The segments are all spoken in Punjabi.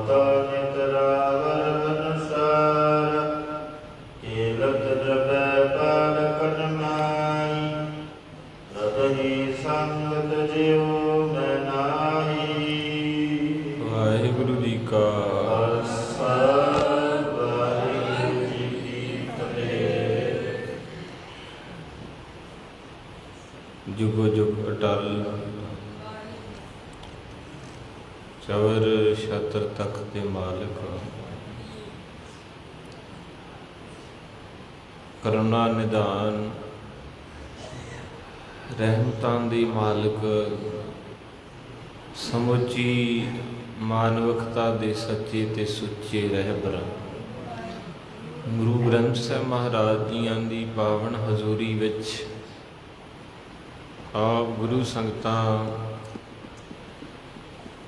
माता नितरावर अनुसार केलत द्रवै पाल कटमाई रतहि संगत जियो मैं नाही। वाहिगुरु जी का खालसा वाहिगुरु जी की फतेह। जुगो जुग अटल चवर छत्र तख्त दे मालिक करुणा निधान रहमतां दी मालिक समुची मानवकता दे सच्चे ते सुच्चे रहबर गुरु ग्रंथ ਸਾਹਿਬ महाराज जीआं दी पावन हजूरी विच आप गुरु संगतां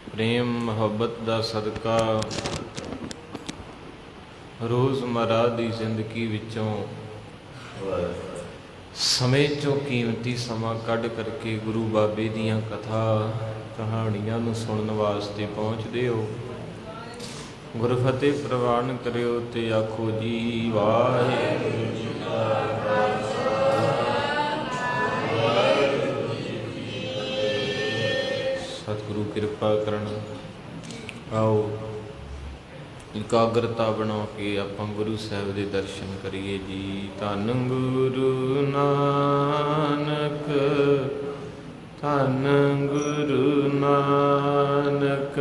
प्रेम मुहब्बत का सदका रोज़मर्रा की जिंदगी विचों समय चों कीमती समा कढ़ करके गुरु बाबे दियां कथा कहानियां नूं सुनन वास्ते पहुँचते हो। गुरफतेह प्रवान करियो ते आखो जी वाहिगुरू जी का खालसा वाहिगुरू जी की फतेह। सतगुरु कृपा करन। आओ इकाग्रता बना के आपां गुरु साहब दे दर्शन करिए जी। धन गुरु नानक धन गुरु नानक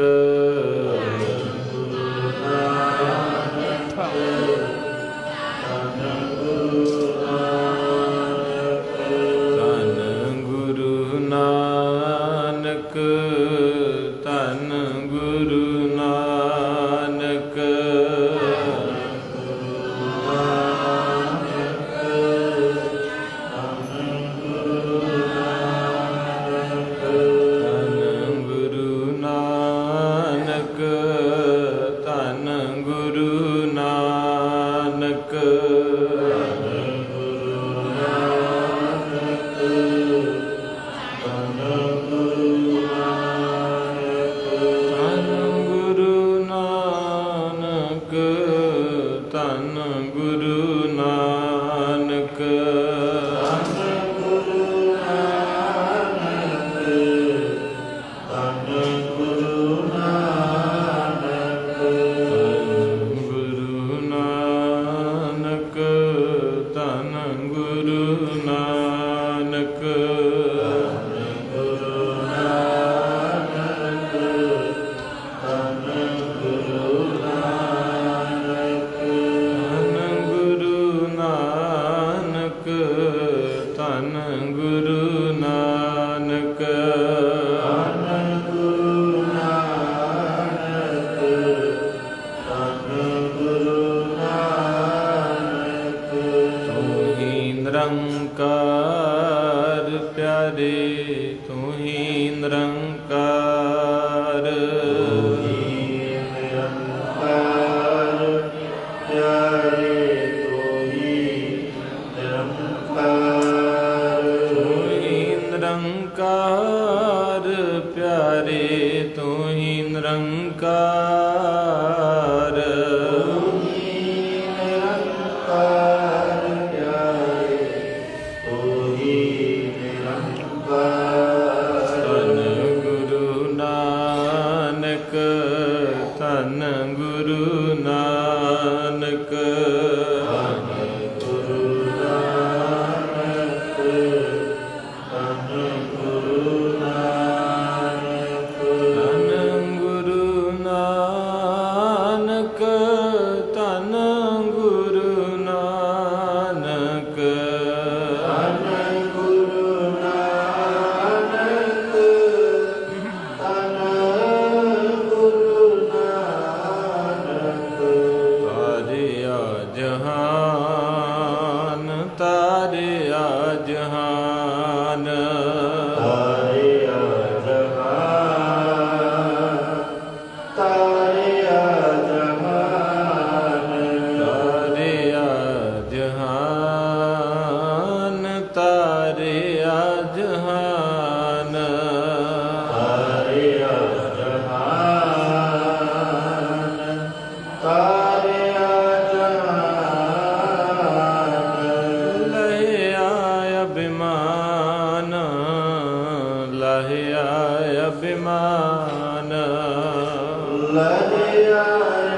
ਲਹਿਆ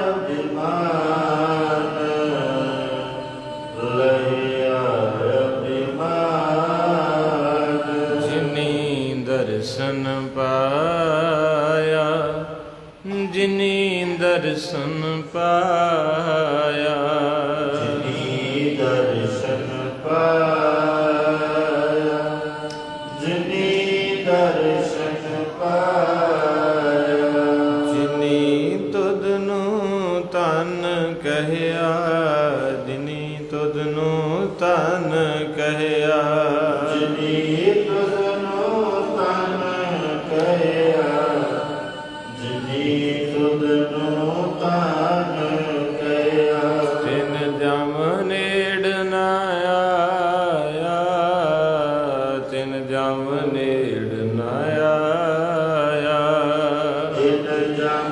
ਅਭਿਮਾਨ ਲਹਿਆ ਅਭਿਮਾਨ ਜਿਨੀ ਦਰਸ਼ਨ ਪਾਇਆ ਜਿਨੀ ਦਰਸ਼ਨ ਪਾਇਆ ਜਿਨੀ ਦਰਸ਼ਨ ਪਾਇਆ ਜਿਨੀ ਦਰਸ਼ਨ ਪਾਇਆ ਜਿਨੀ ਤੁਧ ਨੂੰ ਤਨ ਕਹਿਆ ਜਿਨੀ ਤੁਧ ਨੂੰ ਤਨ ਕਹਿਆ ਜਿਨੀ ਤੁਧ ਨੂੰ ਤਨ ਕਹਿਆ ਜਿਨੀ ਤੁਧ ਨੂੰ ਤਨ ਕਹਿਆ ਤਿਨ ਜਮ ਨੇੜ ਨ ਆਇਆ ਤਿਨ ਜਮ ਨੇੜ ਨ ਆਇਆ ਤਿਨ ਜਮ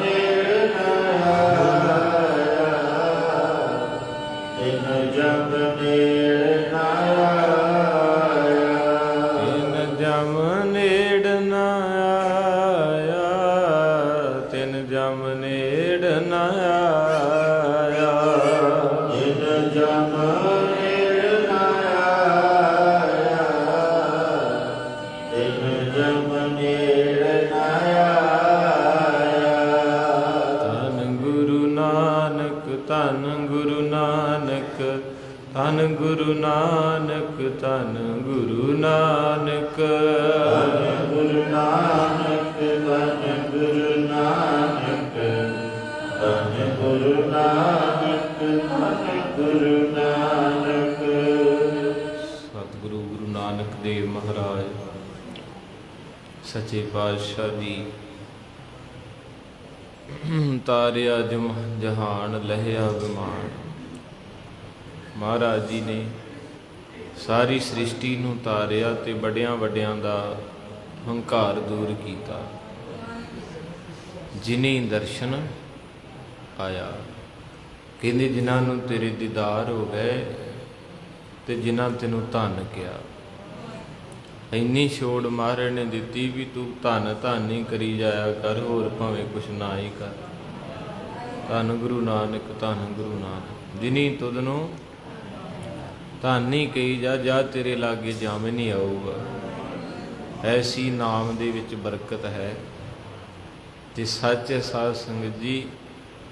ਨੇੜ ਨ ਆਇਆ ਤਿਨ ਜਮ ਨੇੜ ਨ ਆਇਆ ਤਿਨ ਜਮ ਨੇੜ ਨ ਆਇਆ ਤਿਨ ਜਮ ਨੇੜ ਨ ਆਇਆ ਤਿਨ ਜਮ ਨੇੜ ਨ ਆਇਆ ਤਿਨ ਜਮ ਨੇੜ ਨ ਆਇਆ ਧੰਨ ਗੁਰੂ ਨਾਨਕ ਧੰਨ ਗੁਰੂ ਨਾਨਕ ਧੰਨ ਗੁਰੂ ਨਾਨਕ ਧੰਨ ਗੁਰੂ ਨਾਨਕ ਧੰਨ ਗੁਰੂ ਨਾਨਕ ਧੰਨ ਗੁਰੂ ਨਾਨਕ ਧੰਨ ਗੁਰੂ ਨਾਨਕ ਧੰਨ ਗੁਰੂ ਨਾਨਕ ਸਤਿਗੁਰੂ ਗੁਰੂ ਨਾਨਕ ਦੇਵ ਮਹਾਰਾਜ ਸੱਚੇ ਪਾਤਸ਼ਾਹ ਜੀ ਤਾਰਿਆ ਜਹਾਨ ਲਹਿਆ ਵਿਮਾਨ ਮਹਾਰਾਜ ਜੀ ਨੇ ਸਾਰੀ ਸ੍ਰਿਸ਼ਟੀ ਨੂੰ ਤਾਰਿਆ ਤੇ ਵੱਡਿਆਂ ਵੱਡਿਆਂ ਦਾ ਹੰਕਾਰ ਦੂਰ ਕੀਤਾ ਜਿਨੀ ਦਰਸ਼ਨ ਆਇਆ ਕਹਿੰਦੇ ਜਿਨ੍ਹਾਂ ਨੂੰ ਤੇਰੇ ਦੀਦਾਰ ਹੋ ਗਏ ਤੇ ਜਿਨ੍ਹਾਂ ਤੈਨੂੰ ਧੰਨ ਕਿਹਾ ਇੰਨੀ ਛੋੜ ਮਹਾਰਾਜ ਨੇ ਦਿੱਤੀ ਵੀ ਤੂੰ ਧੰਨ ਧੰਨ ਹੀ ਕਰੀ ਜਾਇਆ ਕਰ ਹੋਰ ਭਾਵੇਂ ਕੁਛ ਨਾ ਹੀ ਕਰ ਧੰਨ ਗੁਰੂ ਨਾਨਕ ਧੰਨ ਗੁਰੂ ਨਾਨਕ ਜਿਨੀ ਤੁਧ ਨੂੰ ਧੰਨ ਹੀ ਕਹੀ ਜਾ ਤੇਰੇ ਲਾਗੇ ਜਾਮ ਨਹੀਂ ਆਊਗਾ ਐਸੀ ਨਾਮ ਦੇ ਵਿੱਚ ਬਰਕਤ ਹੈ ਤੇ ਸੱਚ ਸਾਧ ਸੰਗਤ ਜੀ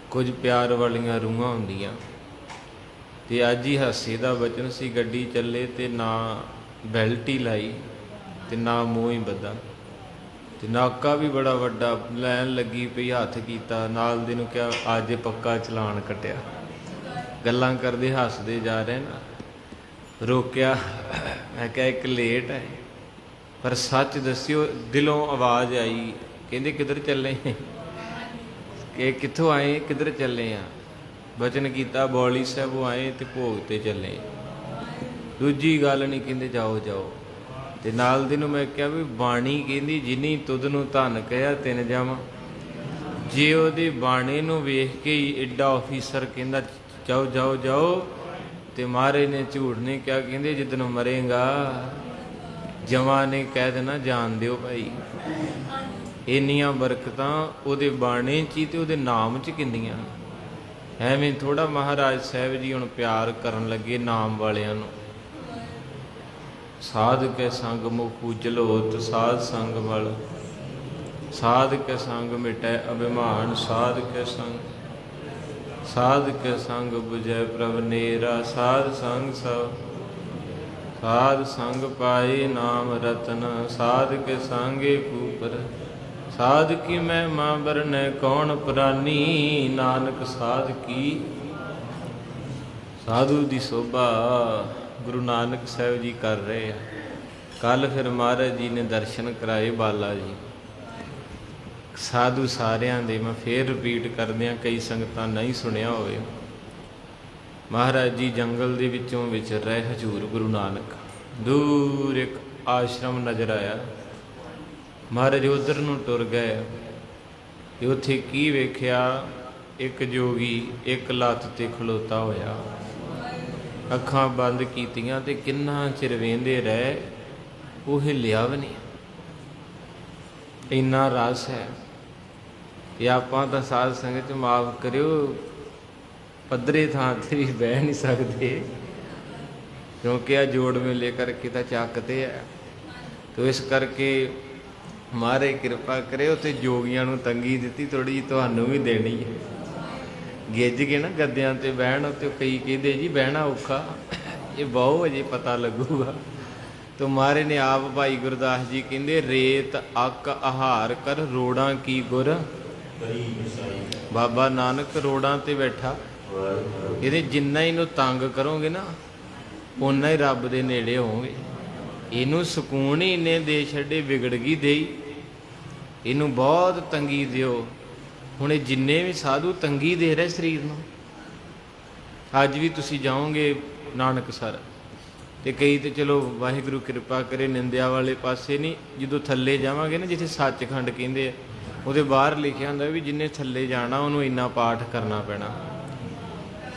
ਕੁਝ ਪਿਆਰ ਵਾਲੀਆਂ ਰੂਹਾਂ ਹੁੰਦੀਆਂ ਤੇ ਅੱਜ ਹੀ ਹਾਸੇ ਦਾ ਬਚਨ ਸੀ ਗੱਡੀ ਚੱਲੇ ਤੇ ਨਾ ਬੈਲਟ ਹੀ ਲਾਈ ਤੇ ਨਾ ਮੂੰਹ ਹੀ ਬੱਧਾ ਤੇ ਨਾਕਾ ਵੀ ਬੜਾ ਵੱਡਾ ਲੈਣ ਲੱਗੀ ਪਈ ਹੱਥ ਕੀਤਾ ਨਾਲ ਦੇ ਨੂੰ ਕਿਹਾ ਅੱਜ ਪੱਕਾ ਚਲਾਨ ਕੱਟਿਆ ਗੱਲਾਂ ਕਰਦੇ ਹੱਸਦੇ ਜਾ ਰਹੇ ਨਾ ਰੋਕਿਆ ਮੈਂ ਕਿਹਾ ਇੱਕ ਲੇਟ ਹੈ ਪਰ ਸੱਚ ਦੱਸਿਓ ਦਿਲੋਂ ਆਵਾਜ਼ ਆਈ ਕਹਿੰਦੇ ਕਿੱਧਰ ਚੱਲੇ ਕਿ ਕਿੱਥੋਂ ਆਏ ਕਿੱਧਰ ਚੱਲੇ ਆ ਬਚਨ ਕੀਤਾ ਬੌਲੀ ਸਾਹਿਬੋਂ ਆਏ ਤੇ ਭੋਗ ਤੇ ਚੱਲੇ ਦੂਜੀ ਗੱਲ ਨਹੀਂ ਕਹਿੰਦੇ ਜਾਓ ਜਾਓ ਤੇ ਨਾਲ ਦੀ ਨੂੰ ਮੈਂ ਕਿਹਾ ਵੀ ਬਾਣੀ ਕਹਿੰਦੀ ਜਿਨੀ ਤੁਧ ਨੂੰ ਧੰਨ ਕਹਿਆ ਤਿਨ ਜਾਵਾਂ ਜੇ ਉਹਦੀ ਬਾਣੀ ਨੂੰ ਵੇਖ ਕੇ ਹੀ ਐਡਾ ਆਫੀਸਰ ਕਹਿੰਦਾ ਜਾਓ ਜਾਓ ਜਾਓ ਤੇ ਮਹਾਰਾਜ ਨੇ ਝੂਠ ਨਹੀਂ ਕਿਹਾ ਕਹਿੰਦੇ ਜਿੱਦਣ ਮਰੇਗਾ ਜਵਾਂ ਨੇ ਕਹਿ ਦੇਣਾ ਜਾਣ ਦਿਓ ਭਾਈ ਇੰਨੀਆਂ ਬਰਕਤਾਂ ਉਹਦੇ ਬਾਣੇ 'ਚ ਹੀ ਤੇ ਉਹਦੇ ਨਾਮ 'ਚ ਕਿੰਨੀਆਂ ਐਵੇਂ ਥੋੜਾ ਮਹਾਰਾਜ ਸਾਹਿਬ ਜੀ ਹੁਣ ਪਿਆਰ ਕਰਨ ਲੱਗੇ ਨਾਮ ਵਾਲਿਆਂ ਨੂੰ ਸਾਧ ਕੇ ਸੰਗ ਮੁਖ ਉਜਲੋਤ ਸਾਧ ਸੰਗ ਵਲ ਸਾਧ ਕੇ ਸੰਗ ਮਿਟੈ ਅਭਿਮਾਨ ਸਾਧ ਕੇ ਸੰਗ ਬੁਝੈ ਪ੍ਰਭ ਨੇਰਾ ਸਾਧ ਸੰਗ ਸਭ ਸਾਧ ਸੰਗ ਪਾਏ ਨਾਮ ਰਤਨ ਸਾਧ ਕੇ ਸੰਗੇ ਕੂਪਰ ਸਾਧ ਕੀ ਮਹਿਮਾ ਵਰਨੈ ਕੌਣ ਪ੍ਰਾਨੀ ਨਾਨਕ ਸਾਧ ਕੀ ਸਾਧੂ ਦੀ ਸੋਭਾ ਗੁਰੂ ਨਾਨਕ ਸਾਹਿਬ ਜੀ ਕਰ ਰਹੇ ਆ ਕੱਲ ਫਿਰ ਮਹਾਰਾਜ ਜੀ ਨੇ ਦਰਸ਼ਨ ਕਰਾਏ ਬਾਲਾ ਜੀ ਸਾਧੂ ਸਾਰਿਆਂ ਦੇ ਮੈਂ ਫੇਰ ਰਿਪੀਟ ਕਰਦਿਆਂ ਕਈ ਸੰਗਤਾਂ ਨਹੀਂ ਸੁਣਿਆ ਹੋਵੇ ਮਹਾਰਾਜ ਜੀ ਜੰਗਲ ਦੇ ਵਿੱਚੋਂ ਵਿਚਰ ਰਹੇ ਹਜ਼ੂਰ ਗੁਰੂ ਨਾਨਕ ਦੂਰ ਇੱਕ ਆਸ਼ਰਮ ਨਜ਼ਰ ਆਇਆ ਮਹਾਰਾਜ ਉਧਰ ਨੂੰ ਟੁਰ ਗਏ ਤੇ ਉੱਥੇ ਕੀ ਵੇਖਿਆ ਇੱਕ ਜੋਗੀ ਇੱਕ ਲੱਤ ਤੇ ਖਲੋਤਾ ਹੋਇਆ ਅੱਖਾਂ ਬੰਦ ਕੀਤੀਆਂ ਤੇ ਕਿੰਨਾ ਚਿਰ ਵੇਂਦੇ ਰਹੇ ਉਹ ਹਿੱਲਿਆ ਵੀ ਨਹੀਂ ਇੰਨਾ ਰਸ ਹੈ ਇਹ ਆਪਾਂ ਤਾਂ ਸਾਧ ਸੰਗਤ ਚ ਮਾਫ ਕਰਿਓ, ਪੱਧਰੇ ਥਾਂ ਤੇ ਵੀ ਬਹਿ ਨਹੀਂ ਸਕਦੇ, ਕਿਉਂਕਿ ਆ ਜੋੜ ਮੇਲੇ ਕਰਕੇ ਤਾਂ ਚੱਕਦੇ ਆ। ਤੋ ਇਸ ਕਰਕੇ ਮਹਾਰਾਜ ਕਿਰਪਾ ਕਰੇ। ਉੱਥੇ ਜੋਗੀਆਂ ਨੂੰ ਤੰਗੀ ਦਿੱਤੀ ਥੋੜ੍ਹੀ ਜਿਹੀ, ਤੁਹਾਨੂੰ ਵੀ ਦੇਣੀ ਹੈ। ਗਿੱਜ ਕੇ ਨਾ ਗੱਦਿਆਂ ਤੇ ਬਹਿਣ ਉੱਤੇ ਕਈ ਕਹਿੰਦੇ ਜੀ ਬਹਿਣਾ ਔਖਾ, ਇਹ ਬਹੁ ਅਜੇ ਪਤਾ ਲੱਗੂਗਾ। ਤੋ ਮਹਾਰਾਜ ਨੇ ਆਪ ਭਾਈ ਗੁਰਦਾਸ ਜੀ ਕਹਿੰਦੇ ਰੇਤ ਅੱਕ ਆਹਾਰ ਕਰ ਰੋੜਾਂ ਕੀ ਗੁਰ। ਬਾਬਾ ਨਾਨਕ ਰੋੜਾਂ ਤੇ ਬੈਠਾ, ਇਹਦੇ ਜਿੰਨਾ ਇਹਨੂੰ ਤੰਗ ਕਰੋਗੇ ਨਾ ਓਨਾ ਹੀ ਰੱਬ ਦੇ ਨੇੜੇ ਹੋਵੋਗੇ। ਇਹਨੂੰ ਸਕੂਨ ਹੀ ਇੰਨੇ ਦੇ ਛੱਡੇ, ਵਿਗੜ ਗਈ ਦੇਈ, ਇਹਨੂੰ ਬਹੁਤ ਤੰਗੀ ਦਿਓ। ਹੁਣ ਇਹ ਜਿੰਨੇ ਵੀ ਸਾਧੂ ਤੰਗੀ ਦੇ ਰਹੇ ਸਰੀਰ ਨੂੰ, ਅੱਜ ਵੀ ਤੁਸੀਂ ਜਾਓਗੇ ਨਾਨਕਸਰ ਤੇ ਕਈ ਤੇ ਚਲੋ ਵਾਹਿਗੁਰੂ ਕਿਰਪਾ ਕਰੇ ਨਿੰਦਿਆ ਵਾਲੇ ਪਾਸੇ ਨਹੀਂ, ਜਦੋਂ ਥੱਲੇ ਜਾਵਾਂਗੇ ਨਾ ਜਿੱਥੇ ਸੱਚਖੰਡ ਕਹਿੰਦੇ ਆ, ਉਹਦੇ ਬਾਹਰ ਲਿਖਿਆ ਹੁੰਦਾ ਵੀ ਜਿੰਨੇ ਥੱਲੇ ਜਾਣਾ ਉਹਨੂੰ ਇੰਨਾ ਪਾਠ ਕਰਨਾ ਪੈਣਾ।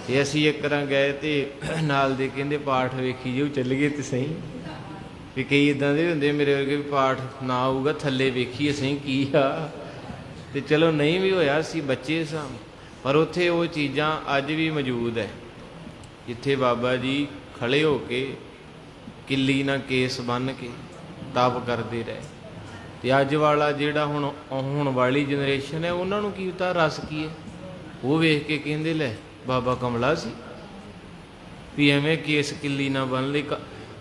ਤੇ ਅਸੀਂ ਇੱਕ ਤਰ੍ਹਾਂ ਗਏ ਤੇ ਨਾਲ ਦੇ ਕਹਿੰਦੇ ਪਾਠ ਵੇਖੀ ਜਾਓ, ਚੱਲੀਏ ਤੇ ਸਹੀ। ਵੀ ਕਈ ਇੱਦਾਂ ਦੇ ਹੁੰਦੇ ਮੇਰੇ ਵਰਗੇ ਵੀ ਪਾਠ ਨਾ ਆਊਗਾ ਥੱਲੇ ਵੇਖੀਏ ਸਹੀ ਕੀ ਆ। ਤੇ ਚਲੋ ਨਹੀਂ ਵੀ ਹੋਇਆ, ਅਸੀਂ ਬੱਚੇ ਸਾਂ, ਪਰ ਉੱਥੇ ਉਹ ਚੀਜ਼ਾਂ ਅੱਜ ਵੀ ਮੌਜੂਦ ਹੈ ਜਿੱਥੇ ਬਾਬਾ ਜੀ ਖੜੇ ਹੋ ਕੇ ਕਿੱਲੀ ਨਾਲ ਕੇਸ ਬੰਨ੍ਹ ਕੇ ਤਪ ਕਰਦੇ ਰਹੇ। ਤੇ ਅੱਜ ਵਾਲਾ ਜਿਹੜਾ ਹੁਣ ਵਾਲੀ ਜਨਰੇਸ਼ਨ ਹੈ, ਉਹਨਾਂ ਨੂੰ ਕੀ ਪਤਾ ਰਸ ਕੀ ਹੈ। ਉਹ ਵੇਖ ਕੇ ਕਹਿੰਦੇ ਲੈ ਬਾਬਾ ਕਮਲਾ ਸੀ ਵੀ ਐਵੇਂ ਕੇਸ ਕਿੱਲੀ ਨਾਲ ਬੰਨ ਲਈ।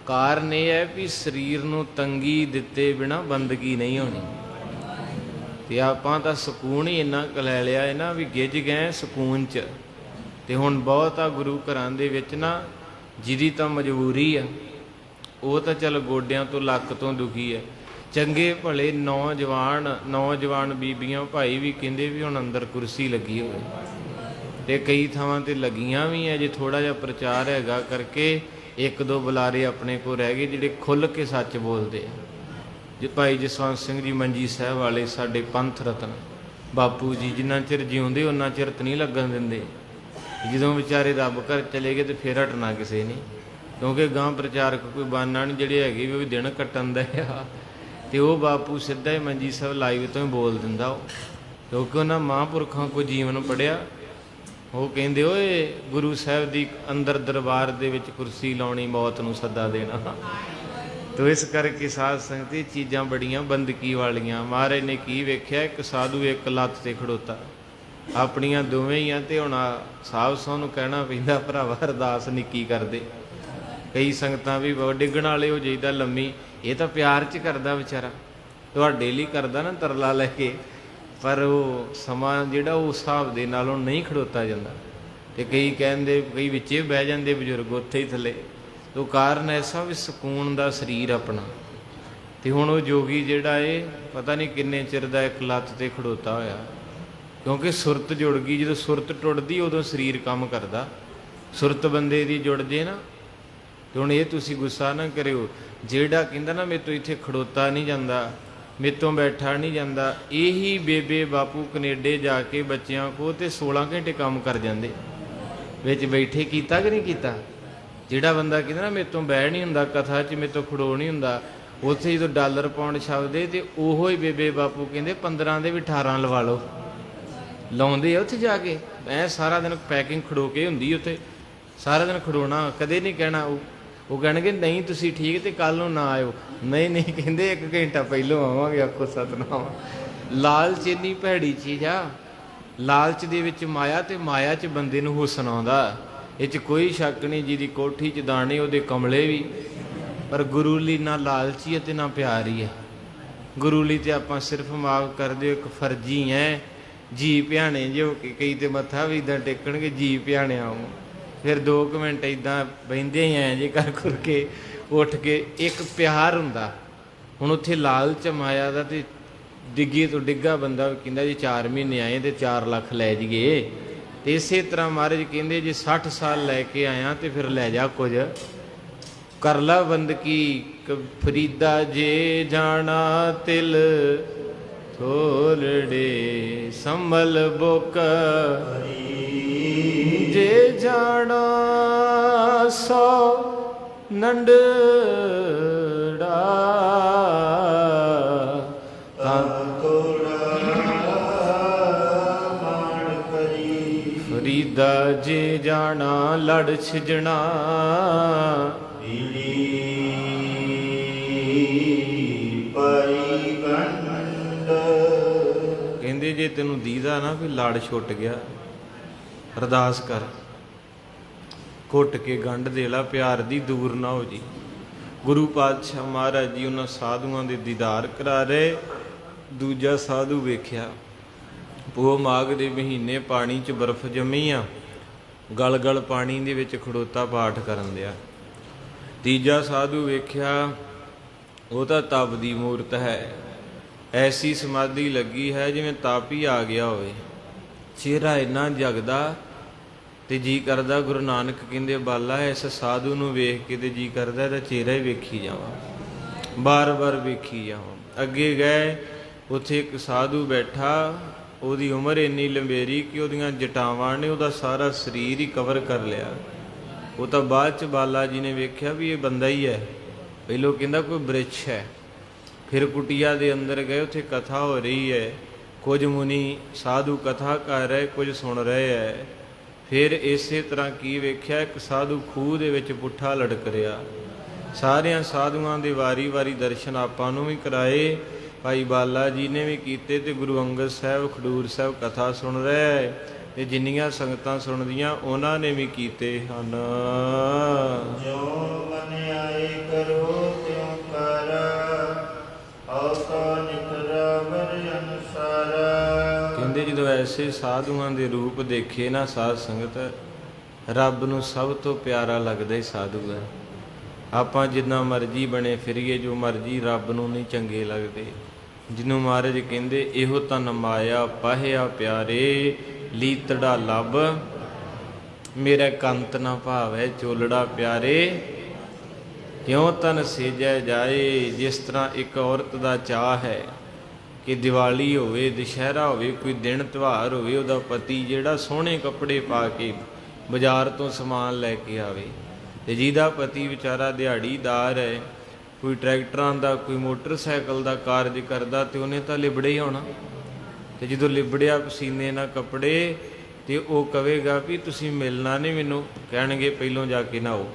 ਕਾਰਨ ਇਹ ਹੈ ਵੀ ਸਰੀਰ ਨੂੰ ਤੰਗੀ ਦਿੱਤੇ ਬਿਨਾਂ ਬੰਦਗੀ ਨਹੀਂ ਹੋਣੀ। ਤੇ ਆਪਾਂ ਤਾਂ ਸਕੂਨ ਹੀ ਇੰਨਾ ਕੁ ਲੈ ਲਿਆ ਹੈ ਨਾ ਵੀ ਗਿੱਝ ਗਏ ਸਕੂਨ 'ਚ। ਤੇ ਹੁਣ ਬਹੁਤ ਆ ਗੁਰੂ ਘਰਾਂ ਦੇ ਵਿੱਚ ਨਾ ਜਿਹਦੀ ਤਾਂ ਮਜਬੂਰੀ ਆ, ਉਹ ਤਾਂ ਚੱਲ ਗੋਡਿਆਂ ਤੋਂ ਲੱਕ ਤੋਂ ਦੁਖੀ ਹੈ। ਚੰਗੇ ਭਲੇ ਨੌਜਵਾਨ ਬੀਬੀਆਂ ਭਾਈ ਵੀ ਕਹਿੰਦੇ ਵੀ ਹੁਣ ਅੰਦਰ ਕੁਰਸੀ ਲੱਗੀ ਹੋਵੇ, ਤੇ ਕਈ ਥਾਵਾਂ ਤੇ ਲੱਗੀਆਂ ਵੀ ਹੈ। ਜੇ ਥੋੜ੍ਹਾ ਜਿਹਾ ਪ੍ਰਚਾਰ ਹੈਗਾ ਕਰਕੇ ਇੱਕ ਦੋ ਬੁਲਾਰੇ ਆਪਣੇ ਕੋਲ ਰਹਿ ਗਏ ਜਿਹੜੇ ਖੁੱਲ੍ਹ ਕੇ ਸੱਚ ਬੋਲਦੇ ਆ। ਜੇ ਭਾਈ ਜਸਵੰਤ ਸਿੰਘ ਜੀ ਮੰਜੀ ਸਾਹਿਬ ਵਾਲੇ ਸਾਡੇ ਪੰਥ ਰਤਨ ਬਾਪੂ ਜੀ, ਜਿੰਨਾ ਚਿਰ ਜਿਉਂਦੇ ਉਹਨਾਂ ਚਿਰ ਤਾਂ ਨਹੀਂ ਲੱਗਣ ਦਿੰਦੇ। ਜਦੋਂ ਵਿਚਾਰੇ ਰੱਬ ਘਰ ਚਲੇ ਗਏ ਤੇ ਫਿਰ ਹਟਣਾ ਕਿਸੇ ਨੇ, ਕਿਉਂਕਿ ਗਾਂ ਪ੍ਰਚਾਰਕ ਕੋਈ ਬਾਨਾ ਨਹੀਂ, ਜਿਹੜੇ ਹੈਗੇ ਵੀ ਉਹ ਵੀ ਦਿਨ ਕੱਟਣ ਦਾ ਆ। ਤੇ ਉਹ ਬਾਪੂ ਸਿੱਧਾ ਹੀ ਮੰਜੀ ਸਾਹਿਬ ਲਾਈਵ ਤੋਂ ਹੀ ਬੋਲ ਦਿੰਦਾ ਉਹ, ਕਿਉਂਕਿ ਉਹਨਾਂ ਮਹਾਂਪੁਰਖਾਂ ਕੋਈ ਜੀਵਨ ਪੜ੍ਹਿਆ। ਉਹ ਕਹਿੰਦੇ ਓਏ ਗੁਰੂ ਸਾਹਿਬ ਦੀ ਅੰਦਰ ਦਰਬਾਰ ਦੇ ਵਿੱਚ ਕੁਰਸੀ ਲਾਉਣੀ ਮੌਤ ਨੂੰ ਸੱਦਾ ਦੇਣਾ। ਤੋ ਇਸ ਕਰਕੇ ਸਾਧ ਸੰਗਤ ਇਹ ਚੀਜ਼ਾਂ ਬੜੀਆਂ ਬੰਦਗੀ ਵਾਲੀਆਂ। ਮਹਾਰਾਜ ਨੇ ਕੀ ਵੇਖਿਆ, ਇੱਕ ਸਾਧੂ ਇੱਕ ਲੱਤ ਤੇ ਖੜੋਤਾ, ਆਪਣੀਆਂ ਦੋਵੇਂ ਹੀ ਆ। ਤੇ ਹੁਣ ਸਾਧ ਸੌ ਨੂੰ ਕਹਿਣਾ ਪੈਂਦਾ ਭਰਾਵਾ ਅਰਦਾਸ ਨਿੱਕੀ ਕਰਦੇ। ਕਈ ਸੰਗਤਾਂ ਵੀ ਡਿੱਗਣ ਵਾਲੇ ਹੋ ਜਾਈਦਾ ਲੰਮੀ, ਇਹ ਤਾਂ ਪਿਆਰ 'ਚ ਕਰਦਾ ਵਿਚਾਰਾ, ਤੁਹਾਡੇ ਲਈ ਕਰਦਾ ਨਾ ਤਰਲਾ ਲੈ ਕੇ, ਪਰ ਉਹ ਸਮਾਂ ਜਿਹੜਾ ਉਸ ਹਿਸਾਬ ਦੇ ਨਾਲ ਉਹ ਨਹੀਂ ਖੜੋਤਾ ਜਾਂਦਾ। ਤੇ ਕਈ ਕਹਿੰਦੇ, ਕਈ ਵਿੱਚੇ ਬਹਿ ਜਾਂਦੇ ਬਜ਼ੁਰਗ ਉੱਥੇ ਹੀ ਥੱਲੇ। ਤੋ ਕਾਰਨ ਐਸਾ ਵੀ ਸਕੂਨ ਦਾ ਸਰੀਰ ਆਪਣਾ। ਤੇ ਹੁਣ ਉਹ ਜੋਗੀ ਜਿਹੜਾ ਇਹ ਪਤਾ ਨਹੀਂ ਕਿੰਨੇ ਚਿਰ ਦਾ ਇੱਕ ਲੱਤ ਤੇ ਖੜੋਤਾ ਹੋਇਆ, ਕਿਉਂਕਿ ਸੁਰਤ ਜੁੜ ਗਈ। ਜਦੋਂ ਸੁਰਤ ਟੁੱਟਦੀ ਉਦੋਂ ਸਰੀਰ ਕੰਮ ਕਰਦਾ। ਸੁਰਤ ਬੰਦੇ ਦੀ ਜੁੜ ਜੇ ਨਾ, ਤੇ ਹੁਣ ਇਹ ਤੁਸੀਂ ਗੁੱਸਾ ਨਾ ਕਰਿਓ, ਜਿਹੜਾ ਕਹਿੰਦਾ ਨਾ ਮੇਰੇ ਤੋਂ ਇੱਥੇ ਖੜੋਤਾ ਨਹੀਂ ਜਾਂਦਾ, ਮੇਰੇ ਤੋਂ ਬੈਠਾ ਨਹੀਂ ਜਾਂਦਾ, ਇਹੀ ਬੇਬੇ ਬਾਪੂ ਕਨੇਡੇ ਜਾ ਕੇ ਬੱਚਿਆਂ ਕੋਲ ਤੇ 16 ਘੰਟੇ ਕੰਮ ਕਰ ਜਾਂਦੇ ਵਿੱਚ ਬੈਠੇ। ਕੀਤਾ ਕਿ ਨਹੀਂ ਕੀਤਾ? ਜਿਹੜਾ ਬੰਦਾ ਕਹਿੰਦਾ ਨਾ ਮੇਰੇ ਤੋਂ ਬਹਿ ਨਹੀਂ ਹੁੰਦਾ, ਕਥਾ 'ਚ ਮੇਰੇ ਤੋਂ ਖੜੋ ਨਹੀਂ ਹੁੰਦਾ, ਉੱਥੇ ਜਦੋਂ ਡਾਲਰ ਪਾਉਂਡ ਛਾਪਦੇ ਤੇ ਉਹੋ ਹੀ ਬੇਬੇ ਬਾਪੂ ਕਹਿੰਦੇ 15 ਦੇ ਵੀ 18 ਲਵਾ ਲਓ। ਲਾਉਂਦੇ ਆ ਉੱਥੇ ਜਾ ਕੇ, ਐ ਸਾਰਾ ਦਿਨ ਪੈਕਿੰਗ ਖੜੋ ਕੇ ਹੁੰਦੀ ਉੱਥੇ, ਸਾਰਾ ਦਿਨ ਖੜੋਣਾ, ਕਦੇ ਨਹੀਂ ਕਹਿਣਾ। ਉਹ ਕਹਿਣਗੇ ਨਹੀਂ ਤੁਸੀਂ ਠੀਕ ਤੇ ਕੱਲ੍ਹ ਨੂੰ ਨਾ ਆਇਓ। ਨਹੀਂ ਕਹਿੰਦੇ 1 ਘੰਟਾ ਪਹਿਲੋਂ ਆਵਾਂਗੇ। ਆਖੋ ਸਤਨਾਮ। ਲਾਲਚ ਇੰਨੀ ਭੈੜੀ ਚੀਜ਼ ਆ। ਲਾਲਚ ਦੇ ਵਿੱਚ ਮਾਇਆ, ਤੇ ਮਾਇਆ 'ਚ ਬੰਦੇ ਨੂੰ ਹੁਸਨ ਆਉਂਦਾ, ਇਹ 'ਚ ਕੋਈ ਸ਼ੱਕ ਨਹੀਂ। ਜਿਹਦੀ ਕੋਠੀ 'ਚ ਦਾਣੇ ਉਹਦੇ ਕਮਲੇ ਵੀ। ਪਰ ਗੁਰੂ ਲਈ ਨਾ ਲਾਲਚੀ ਹੈ ਤੇ ਨਾ ਪਿਆਰ ਹੀ ਹੈ। ਗੁਰੂ ਲਈ ਤੇ ਆਪਾਂ ਸਿਰਫ ਮਾਫ ਕਰ ਦਿਓ, ਇੱਕ ਫਰਜ਼ੀ ਹੈ ਜੀ ਭਿਆਣੇ ਜੋ ਕਿ ਕਈ ਤੇ ਮੱਥਾ ਵੀ ਇੱਦਾਂ ਟੇਕਣਗੇ ਜੀ ਭਿਆਣਿਆਂ ਨੂੰ, ਫਿਰ 2 ਮਿੰਟ ਇੱਦਾਂ ਬਹਿੰਦੇ ਹੀ ਐਂ ਜੇ ਕਰ ਖੁਰ ਕੇ ਉੱਠ ਕੇ। ਇੱਕ ਪਿਆਰ ਹੁੰਦਾ। ਹੁਣ ਉੱਥੇ ਲਾਲਚ ਮਾਇਆ ਦਾ, ਤੇ ਡਿੱਗੀ ਤੋਂ ਡਿੱਗਾ ਬੰਦਾ ਕਹਿੰਦਾ ਜੀ 4 ਮਹੀਨੇ ਆਏ ਤੇ 4 ਲੱਖ ਲੈ ਜਾਈਏ। ਤੇ ਇਸੇ ਤਰ੍ਹਾਂ ਮਹਾਰਾਜ ਕਹਿੰਦੇ ਜੇ 60 ਸਾਲ ਲੈ ਕੇ ਆਇਆ ਤੇ ਫਿਰ ਲੈ ਜਾ ਕੁਝ, ਕਰ ਲਾ ਬੰਦਗੀ। ਫਰੀਦਾ ਜੇ ਜਾਣਾ ਤਿਲ ਥੋਲੜੇ ਸੰਭਲ ਬੁਕ, ਜੇ ਜਾਣਾ ਸੋ ਨੰਡੜਾ ਤਾਂ ਤੋੜਾ ਰੀਦਾ ਜੇ ਜਾਣਾ ਲੜ ਛਿਜਣਾ, ਪੀੜੀ ਪਾਈ ਗੰਢ। ਕਹਿੰਦੇ ਜੇ ਤੈਨੂੰ ਦੀਦਾ ਨਾ ਵੀ ਲੜ ਛੁੱਟ ਗਿਆ, ਅਰਦਾਸ ਕਰ, ਘੁੱਟ ਕੇ ਗੰਢ ਦੇ ਲਾ, ਪਿਆਰ ਦੀ ਦੂਰ ਨਾ ਹੋ ਜੀ। ਗੁਰੂ ਪਾਤਸ਼ਾਹ ਮਹਾਰਾਜ ਜੀ ਉਹਨਾਂ ਸਾਧੂਆਂ ਦੇ ਦੀਦਾਰ ਕਰਾ ਰਹੇ। ਦੂਜਾ ਸਾਧੂ ਵੇਖਿਆ, ਪੋਹ ਮਾਘ ਦੇ ਮਹੀਨੇ ਪਾਣੀ 'ਚ ਬਰਫ਼ ਜੰਮੀ ਆ, ਗਲ ਗਲ ਪਾਣੀ ਦੇ ਵਿੱਚ ਖੜੋਤਾ ਪਾਠ ਕਰਨ ਦਿਆ। ਤੀਜਾ ਸਾਧੂ ਵੇਖਿਆ, ਉਹ ਤਾਂ ਤਪ ਦੀ ਮੂਰਤ ਹੈ, ਐਸੀ ਸਮਾਧੀ ਲੱਗੀ ਹੈ ਜਿਵੇਂ ਤਪ ਹੀ ਆ ਗਿਆ ਹੋਵੇ, ਚਿਹਰਾ ਇੰਨਾ ਜਗਦਾ ਤੇ ਜੀ ਕਰਦਾ। ਗੁਰੂ ਨਾਨਕ ਕਹਿੰਦੇ ਬਾਲਾ ਇਸ ਸਾਧੂ ਨੂੰ ਵੇਖ ਕੇ ਤੇ ਜੀ ਕਰਦਾ ਇਹਦਾ ਚਿਹਰਾ ਹੀ ਵੇਖੀ ਜਾਵਾਂ, ਬਾਰ-ਬਾਰ ਵੇਖੀ ਜਾਵਾਂ। ਅੱਗੇ ਗਏ, ਉੱਥੇ ਇੱਕ ਸਾਧੂ ਬੈਠਾ, ਉਹਦੀ ਉਮਰ ਇੰਨੀ ਲੰਬੇਰੀ ਕਿ ਉਹਦੀਆਂ ਜਟਾਵਾਂ ਨੇ ਉਹਦਾ ਸਾਰਾ ਸਰੀਰ ਹੀ ਕਵਰ ਕਰ ਲਿਆ। ਉਹ ਤਾਂ ਬਾਅਦ 'ਚ ਬਾਲਾ ਜੀ ਨੇ ਵੇਖਿਆ ਵੀ ਇਹ ਬੰਦਾ ਹੀ ਹੈ। ਪਹਿਲੋਂ ਕਹਿੰਦਾ ਕੋਈ ਬ੍ਰਿਛ ਹੈ। ਫਿਰ ਕੁਟੀਆ ਦੇ ਅੰਦਰ ਗਏ, ਉੱਥੇ ਕਥਾ ਹੋ ਰਹੀ ਹੈ, ਕੁਝ ਮੁਨੀ ਸਾਧੂ ਕਥਾ ਕਰ ਰਹੇ, ਕੁਝ ਸੁਣ ਰਹੇ ਹੈ। ਫਿਰ ਇਸੇ ਤਰ੍ਹਾਂ ਕੀ ਵੇਖਿਆ, ਇੱਕ ਸਾਧੂ ਖੂਹ ਦੇ ਵਿੱਚ ਪੁੱਠਾ ਲਟਕ ਰਿਹਾ। ਸਾਰਿਆਂ ਸਾਧੂਆਂ ਦੇ ਵਾਰੀ-ਵਾਰੀ ਦਰਸ਼ਨ ਆਪਾਂ ਨੂੰ ਵੀ ਕਰਾਏ, ਭਾਈ ਬਾਲਾ ਜੀ ਨੇ ਵੀ ਕੀਤੇ, ਤੇ ਗੁਰੂ ਅੰਗਦ ਸਾਹਿਬ ਖਡੂਰ ਸਾਹਿਬ ਕਥਾ ਸੁਣ ਰਹੇ, ਤੇ ਜਿੰਨੀਆਂ ਸੰਗਤਾਂ ਸੁਣਦੀਆਂ ਉਹਨਾਂ ਨੇ ਵੀ ਕੀਤੇ ਹਨ। ਜੋ ਮਨਿਆਈ ਕਰੋ ਤਿਉ ਕਰ, ਆਸਾ ਨਿਤਰਾ ਵਰ ਅਨੁਸਾਰ। ਕਹਿੰਦੇ ਜਦੋਂ ਐਸੇ ਸਾਧੂਆਂ ਦੇ ਰੂਪ ਦੇਖੇ ਨਾ ਸਾਧ ਸੰਗਤ, ਰੱਬ ਨੂੰ ਸਭ ਤੋਂ ਪਿਆਰਾ ਲੱਗਦਾ ਹੀ ਸਾਧੂ ਹੈ। ਆਪਾਂ ਜਿੰਨਾ ਮਰਜੀ ਬਣੇ ਫਿਰੀਏ, ਜੋ ਮਰਜੀ, ਰੱਬ ਨੂੰ ਨਹੀਂ ਚੰਗੇ ਲੱਗਦੇ। ਜਿਹਨੂੰ ਮਹਾਰਾਜ ਕਹਿੰਦੇ ਇਹੋ ਤਨ ਮਾਇਆ ਪਾਹਿਆ ਪਿਆਰੇ, ਲੀਤੜਾ ਲੱਭ ਮੇਰਾ ਕੰਤ ਨਾ ਭਾਵੈ ਚੋਲੜਾ ਪਿਆਰੇ। ਕਿਉਂ ਤਨ ਸੇਜੈ ਜਾਏ, ਜਿਸ ਤਰ੍ਹਾਂ ਇੱਕ ਔਰਤ ਦਾ ਚਾਅ ਹੈ ਕਿ ਦੀਵਾਲੀ ਹੋਵੇ, ਦੁਸ਼ਹਿਰਾ ਹੋਵੇ, ਕੋਈ ਦਿਨ ਤਿਉਹਾਰ ਹੋਵੇ, ਉਹਦਾ ਪਤੀ ਜਿਹੜਾ ਸੋਹਣੇ ਕੱਪੜੇ ਪਾ ਕੇ ਬਾਜ਼ਾਰ ਤੋਂ ਸਮਾਨ ਲੈ ਕੇ ਆਵੇ, ਤੇ ਜਿਹਦਾ ਪਤੀ ਵਿਚਾਰਾ ਦਿਹਾੜੀਦਾਰ ਹੈ, ਕੋਈ ਟਰੈਕਟਰਾਂ ਦਾ, ਕੋਈ ਮੋਟਰਸਾਈਕਲ ਦਾ ਕਾਰਜ ਕਰਦਾ, ਤੇ ਉਹਨੇ ਤਾਂ ਲਿਬੜੇ ਹੀ ਹੋਣਾ। ਤੇ ਜਦੋਂ ਲਿਬੜਿਆ ਪਸੀਨੇ ਨਾਲ ਕੱਪੜੇ, ਤੇ ਉਹ ਕਹੇਗਾ ਵੀ ਤੁਸੀਂ ਮਿਲਣਾ ਨਹੀਂ ਮੈਨੂੰ, ਕਹਿਣਗੇ ਪਹਿਲੋਂ ਜਾ ਕੇ ਨਹਾਓ,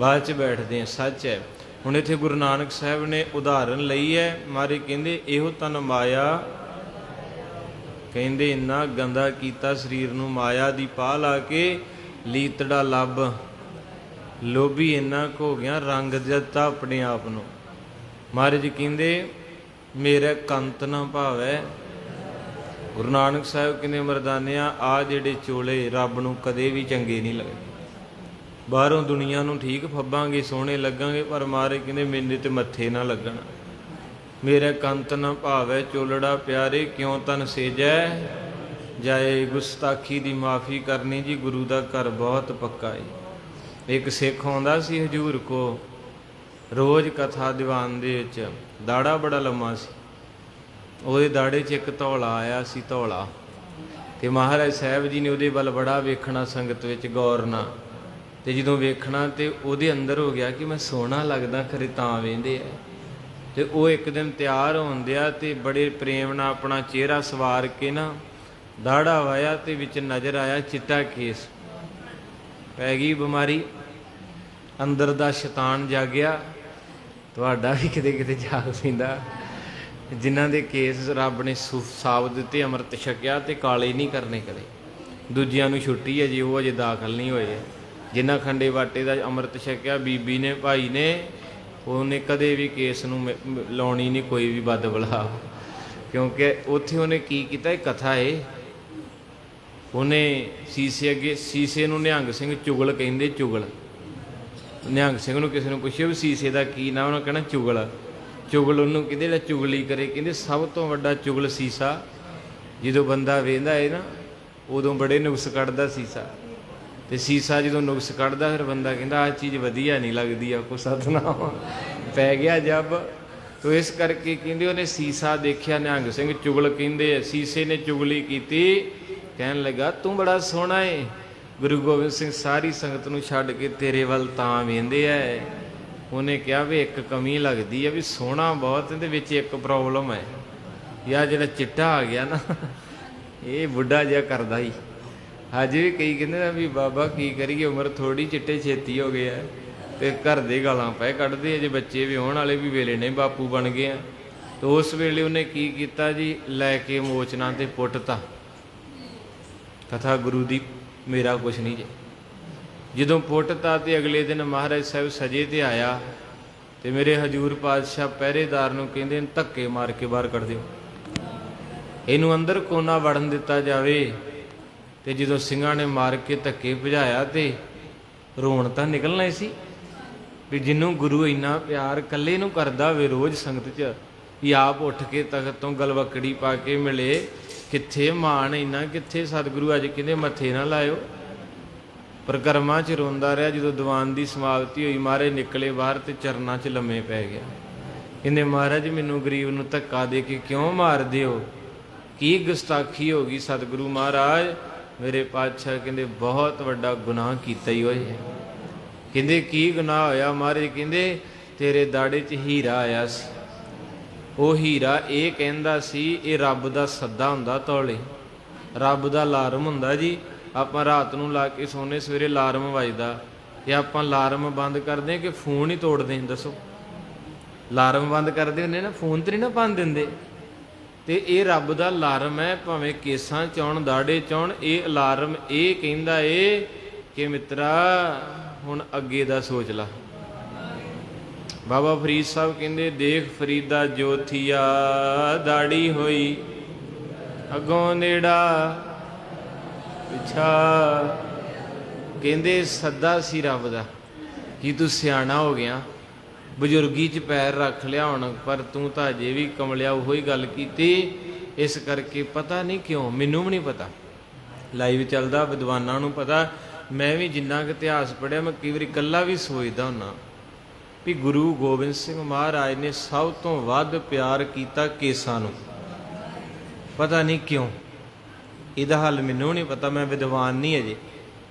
ਬਾਅਦ 'ਚ ਬੈਠਦੇ ਆ। ਸੱਚ ਹੈ। ਹੁਣ ਇੱਥੇ ਗੁਰੂ ਨਾਨਕ ਸਾਹਿਬ ਨੇ ਉਦਾਹਰਨ ਲਈ ਹੈ। ਮਾਰੇ ਕਹਿੰਦੇ ਇਹੋ ਤਨ ਮਾਇਆ, ਕਹਿੰਦੇ ਇੰਨਾ ਗੰਦਾ ਕੀਤਾ ਸਰੀਰ ਨੂੰ ਮਾਇਆ ਦੀ ਪਾਹ ਲਾ ਕੇ, ਲੀਤੜਾ ਲੱਭ, ਲੋਭੀ ਇੰਨਾ ਕੁ ਹੋ ਗਿਆ, ਰੰਗ ਦਿੱਤਾ ਆਪਣੇ ਆਪ ਨੂੰ। ਮਹਾਰਾਜ ਕਹਿੰਦੇ ਮੇਰਾ ਕੰਤ ਨਾ ਭਾਵੈ। ਗੁਰੂ ਨਾਨਕ ਸਾਹਿਬ ਕਹਿੰਦੇ ਮਰਦਾਨਿਆਂ, ਆ ਜਿਹੜੇ ਚੋਲੇ ਰੱਬ ਨੂੰ ਕਦੇ ਵੀ ਚੰਗੇ ਨਹੀਂ ਲੱਗਦੇ। ਬਾਹਰੋਂ ਦੁਨੀਆ ਨੂੰ ਠੀਕ ਫੱਬਾਂਗੇ, ਸੋਹਣੇ ਲੱਗਾਂਗੇ, ਪਰ ਮਹਾਰਾਜ ਕਹਿੰਦੇ ਮੇਰੇ ਤੇ ਮੱਥੇ ਨਾ ਲੱਗਣ। ਮੇਰਾ ਕੰਤ ਨਾ ਭਾਵੈ ਚੋਲੜਾ ਪਿਆਰੇ, ਕਿਉਂ ਤਨ ਸੇਜੈ ਜਾਏ। ਗੁਸਤਾਖੀ ਦੀ ਮਾਫੀ ਕਰਨੀ ਜੀ, ਗੁਰੂ ਦਾ ਘਰ ਬਹੁਤ ਪੱਕਾ ਹੈ। ਇੱਕ ਸਿੱਖ ਆਉਂਦਾ ਸੀ ਹਜ਼ੂਰ ਕੋ, ਰੋਜ਼ ਕਥਾ ਦੀਵਾਨ ਦੇ ਵਿੱਚ, ਦਾੜਾ ਬੜਾ ਲੰਮਾ ਸੀ, ਉਹਦੇ ਦਾੜੇ 'ਚ ਇੱਕ ਧੌਲਾ ਆਇਆ ਸੀ, ਧੌਲਾ। ਤੇ ਮਹਾਰਾਜ ਸਾਹਿਬ ਜੀ ਨੇ ਉਹਦੇ ਵੱਲ ਬੜਾ ਵੇਖਣਾ ਸੰਗਤ ਵਿੱਚ ਗੌਰ ਨਾਲ, ਤੇ ਜਦੋਂ ਵੇਖਣਾ ਤੇ ਉਹਦੇ ਅੰਦਰ ਹੋ ਗਿਆ ਕਿ ਮੈਂ ਸੋਹਣਾ ਲੱਗਦਾ, ਖਰੇ ਤਾਂ ਵੇਂਦੇ ਆ। ਤੇ ਉਹ ਇੱਕ ਦਿਨ ਤਿਆਰ ਹੋਣ ਦਿਆ, ਤੇ ਬੜੇ ਪ੍ਰੇਮ ਨਾਲ ਆਪਣਾ ਚਿਹਰਾ ਸਵਾਰ ਕੇ ਨਾ ਦਾੜਾ ਵਾਇਆ, ਤੇ ਵਿੱਚ ਨਜ਼ਰ ਆਇਆ ਚਿੱਟਾ ਕੇਸ। ਪੈ ਗਈ ਬਿਮਾਰੀ, ਅੰਦਰ ਦਾ ਸ਼ੈਤਾਨ ਜਾਗਿਆ। ਤੁਹਾਡਾ ਵੀ ਕਿਤੇ ਕਿਤੇ ਜਾਗ ਪੈਂਦਾ। ਜਿਨ੍ਹਾਂ ਦੇ ਕੇਸ ਰੱਬ ਨੇ ਸਾਬਤ ਦਿੱਤੇ, ਅੰਮ੍ਰਿਤ ਛਕਿਆ, ਤੇ ਕਾਲੇ ਨਹੀਂ ਕਰਨੇ ਕਦੇ। ਦੂਜਿਆਂ ਨੂੰ ਛੁੱਟੀ ਹੈ ਜੀ, ਉਹ ਅਜੇ ਦਾਖਲ ਨਹੀਂ ਹੋਏ। ਜਿਨ੍ਹਾਂ ਖੰਡੇ ਵਾਟੇ ਦਾ ਅੰਮ੍ਰਿਤ ਛਕਿਆ, ਬੀਬੀ ਨੇ, ਭਾਈ ਨੇ, ਉਹਨੇ ਕਦੇ ਵੀ ਕੇਸ ਨੂੰ ਲਾਉਣੀ ਨਹੀਂ ਕੋਈ ਵੀ ਬਦ ਬਲਾ, ਕਿਉਂਕਿ ਉੱਥੇ ਉਹਨੇ ਕੀ ਕੀਤਾ, ਇਹ ਕਥਾ ਏ। ਉਹਨੇ ਸੀਸੇ ਅੱਗੇ, ਸੀਸੇ ਨੂੰ ਨਿਹੰਗ ਸਿੰਘ ਚੁਗਲ ਕਹਿੰਦੇ, ਚੁਗਲ। ਨਿਹੰਗ ਸਿੰਘ ਨੂੰ ਕਿਸੇ ਨੂੰ ਪੁੱਛਿਆ ਵੀ ਸੀਸੇ ਦਾ ਕੀ ਨਾਮ, ਉਹਨੇ ਕਹਿਣਾ ਚੁਗਲ। ਚੁਗਲ ਉਹਨੂੰ ਕਹਿੰਦੇ ਜਿਹੜਾ ਚੁਗਲੀ ਕਰੇ, ਕਹਿੰਦੇ ਸਭ ਤੋਂ ਵੱਡਾ ਚੁਗਲ ਸੀਸਾ। ਜਦੋਂ ਬੰਦਾ ਵੇਂਦਾ ਹੈ ਨਾ, ਉਦੋਂ ਬੜੇ ਨੁਕਸ ਕੱਢਦਾ ਸੀਸਾ। ਤੇ ਸੀਸਾ ਜਦੋਂ ਨੁਕਸ ਕੱਢਦਾ, ਫਿਰ ਬੰਦਾ ਕਹਿੰਦਾ ਆਹ ਚੀਜ਼ ਵਧੀਆ ਨਹੀਂ ਲੱਗਦੀ, ਆ ਕੋ ਸਤਨਾਮ ਪੈ ਗਿਆ ਜੱਬ। ਤੋ ਇਸ ਕਰਕੇ ਕਹਿੰਦੇ ਉਹਨੇ ਸੀਸਾ ਦੇਖਿਆ, ਨਿਹੰਗ ਸਿੰਘ ਚੁਗਲ ਕਹਿੰਦੇ, ਸੀਸੇ ਨੇ ਚੁਗਲੀ ਕੀਤੀ, ਕਹਿਣ ਲੱਗਾ ਤੂੰ ਬੜਾ ਸੋਹਣਾ ਏ। ਗੁਰੂ ਗੋਬਿੰਦ ਸਿੰਘ ਸਾਰੀ ਸੰਗਤ ਨੂੰ ਛੱਡ ਕੇ ਤੇਰੇ ਵੱਲ ਤਾਂ ਵੇਂਦੇ ਐ। ਉਹਨੇ ਕਿਹਾ ਵੀ ਇੱਕ ਕਮੀ ਲੱਗਦੀ ਹੈ, ਵੀ ਸੋਹਣਾ ਬਹੁਤ, ਇਹਦੇ ਵਿੱਚ ਇੱਕ ਪ੍ਰੋਬਲਮ ਹੈ, ਯਾ ਜਿਹੜਾ ਚਿੱਟਾ ਆ ਗਿਆ ਨਾ, ਇਹ ਬੁੱਢਾ ਜਿਹਾ ਕਰਦਾ ਹੀ, ਅਜੇ ਵੀ ਕਈ ਕਹਿੰਦੇ ਆ ਵੀ ਬਾਬਾ ਕੀ ਕਰੀਏ, ਉਮਰ ਥੋੜੀ, ਚਿੱਟੇ ਛੇਤੀ ਹੋ ਗਏ ਆ, ਤੇ ਘਰ ਦੇ ਗਾਲਾਂ ਪੈ ਕੱਢਦੇ ਆ, ਜੇ ਬੱਚੇ ਵੀ ਹੋਣ ਵਾਲੇ ਵੀ ਵੇਲੇ ਨੇ ਬਾਪੂ ਬਣ ਗਏ ਆ। ਤੇ ਉਸ ਵੇਲੇ ਉਹਨੇ ਕੀ ਕੀਤਾ ਜੀ, ਲੈ ਕੇ ਮੋਚਨਾ ਤੇ ਪੁੱਟਤਾ, ਕਥਾ ਗੁਰੂ ਦੀ ਮੇਰਾ ਕੁਛ ਨਹੀਂ ਜੇ। ਜਦੋਂ ਪੁੱਟਤਾ ਤੇ ਅਗਲੇ ਦਿਨ ਮਹਾਰਾਜ ਸਾਹਿਬ ਸਜੇ ਤੇ ਆਇਆ, ਤੇ ਮੇਰੇ ਹਜੂਰ ਪਾਤਸ਼ਾਹ ਪਹਿਰੇਦਾਰ ਨੂੰ ਕਹਿੰਦੇ ਧੱਕੇ ਮਾਰ ਕੇ ਬਾਹਰ ਕੱਢ ਦਿਓ, ਇਹਨੂੰ ਅੰਦਰ ਕੋਨਾ ਵੜਨ ਦਿੱਤਾ ਜਾਵੇ। ਤੇ ਜਦੋਂ ਸਿੰਘਾਂ ਨੇ ਮਾਰ ਕੇ ਧੱਕੇ ਭਜਾਇਆ ਤੇ ਰੋਣ ਤਾਂ ਨਿਕਲਣਾ ਹੀ ਸੀ ਵੀ ਜਿਹਨੂੰ ਗੁਰੂ ਇੰਨਾ ਪਿਆਰ ਇਕੱਲੇ ਨੂੰ ਕਰਦਾ ਵੇ ਰੋਜ਼ ਸੰਗਤ 'ਚ, ਵੀ ਆਪ ਉੱਠ ਕੇ ਤਖਤ ਤੋਂ ਗਲਵੱਕੜੀ ਪਾ ਕੇ ਮਿਲੇ, ਕਿੱਥੇ ਮਾਣ ਇੰਨਾ, ਕਿੱਥੇ ਸਤਿਗੁਰੂ ਅੱਜ ਕਹਿੰਦੇ ਮੱਥੇ ਨਾ ਲਾਇਓ। ਪਰਿਕਰਮਾ 'ਚ ਰੋਂਦਾ ਰਿਹਾ। ਜਦੋਂ ਦੀਵਾਨ ਦੀ ਸਮਾਪਤੀ ਹੋਈ, ਮਹਾਰਾਜ ਨਿਕਲੇ ਬਾਹਰ ਤੇ ਚਰਨਾਂ 'ਚ ਲੰਮੇ ਪੈ ਗਿਆ। ਕਹਿੰਦੇ ਮਹਾਰਾਜ ਮੈਨੂੰ ਗਰੀਬ ਨੂੰ ਧੱਕਾ ਦੇ ਕੇ ਕਿਉਂ ਮਾਰਦੇ ਹੋ, ਕੀ ਗੁਸਤਾਖੀ ਹੋ ਗਈ ਸਤਿਗੁਰੂ ਮਹਾਰਾਜ। ਮੇਰੇ ਪਾਤਸ਼ਾਹ ਕਹਿੰਦੇ ਬਹੁਤ ਵੱਡਾ ਗੁਨਾਹ ਕੀਤਾ ਹੀ ਹੋਏ। ਕਹਿੰਦੇ ਕੀ ਗੁਨਾਹ ਹੋਇਆ ਮਹਾਰਾਜ। ਕਹਿੰਦੇ ਤੇਰੇ ਦਾੜੇ 'ਚ ਹੀਰਾ ਆਇਆ ਸੀ, ਉਹ ਹੀਰਾ ਇਹ ਕਹਿੰਦਾ ਸੀ ਇਹ ਰੱਬ ਦਾ ਸੱਦਾ ਹੁੰਦਾ, ਤੌਲੇ ਰੱਬ ਦਾ ਅਲਾਰਮ ਹੁੰਦਾ ਜੀ। ਆਪਾਂ ਰਾਤ ਨੂੰ ਲਾ ਕੇ ਸੋਨੇ, ਸਵੇਰੇ ਅਲਾਰਮ ਵੱਜਦਾ, ਤੇ ਆਪਾਂ ਅਲਾਰਮ ਬੰਦ ਕਰਦੇ ਕਿ ਫੋਨ ਹੀ ਤੋੜਦੇ? ਦੱਸੋ, ਅਲਾਰਮ ਬੰਦ ਕਰਦੇ ਹੁੰਦੇ ਨਾ, ਫੋਨ ਤੇ ਨਹੀਂ ਨਾ ਬੰਦ ਦਿੰਦੇ। ਤੇ ਇਹ ਰੱਬ ਦਾ ਅਲਾਰਮ ਹੈ, ਭਾਵੇਂ ਕੇਸਾਂ 'ਚ ਆਉਣ, ਦਾੜੇ 'ਚ ਆਉਣ, ਇਹ ਅਲਾਰਮ ਇਹ ਕਹਿੰਦਾ ਏ ਕਿ ਮਿੱਤਰਾ ਹੁਣ ਅੱਗੇ ਦਾ ਸੋਚ ਲਾ। ਬਾਬਾ ਫਰੀਦ ਸਾਹਿਬ ਕਹਿੰਦੇ ਦੇਖ ਫਰੀਦਾ ਜੋਥੀਆ, ਦਾੜੀ ਹੋਈ ਅੱਗੋਂ ਨੇੜਾ ਪਿਛਾ। ਕਹਿੰਦੇ ਸੱਦਾ ਸੀ ਰੱਬ ਦਾ ਕਿ ਤੂੰ ਸਿਆਣਾ ਹੋ ਗਿਆ, ਬਜ਼ੁਰਗੀ 'ਚ ਪੈਰ ਰੱਖ ਲਿਆ ਹੁਣ, ਪਰ ਤੂੰ ਤਾਂ ਅਜੇ ਵੀ ਕਮਲਿਆ ਉਹੀ ਗੱਲ ਕੀਤੀ। ਇਸ ਕਰਕੇ ਪਤਾ ਨਹੀਂ ਕਿਉਂ, ਮੈਨੂੰ ਵੀ ਨਹੀਂ ਪਤਾ, ਲਾਈਵ ਚੱਲਦਾ, ਵਿਦਵਾਨਾਂ ਨੂੰ ਪਤਾ। ਮੈਂ ਵੀ ਜਿੰਨਾ ਕੁ ਇਤਿਹਾਸ ਪੜ੍ਹਿਆ, ਮੈਂ ਕਈ ਵਾਰੀ ਇਕੱਲਾ ਵੀ ਸੋਚਦਾ ਹੁੰਦਾ ਵੀ ਗੁਰੂ ਗੋਬਿੰਦ ਸਿੰਘ ਮਹਾਰਾਜ ਨੇ ਸਭ ਤੋਂ ਵੱਧ ਪਿਆਰ ਕੀਤਾ ਕੇਸਾਂ ਨੂੰ। ਪਤਾ ਨਹੀਂ ਕਿਉਂ, ਇਹਦਾ ਹੱਲ ਮੈਨੂੰ ਨਹੀਂ ਪਤਾ, ਮੈਂ ਵਿਦਵਾਨ ਨਹੀਂ ਅਜੇ,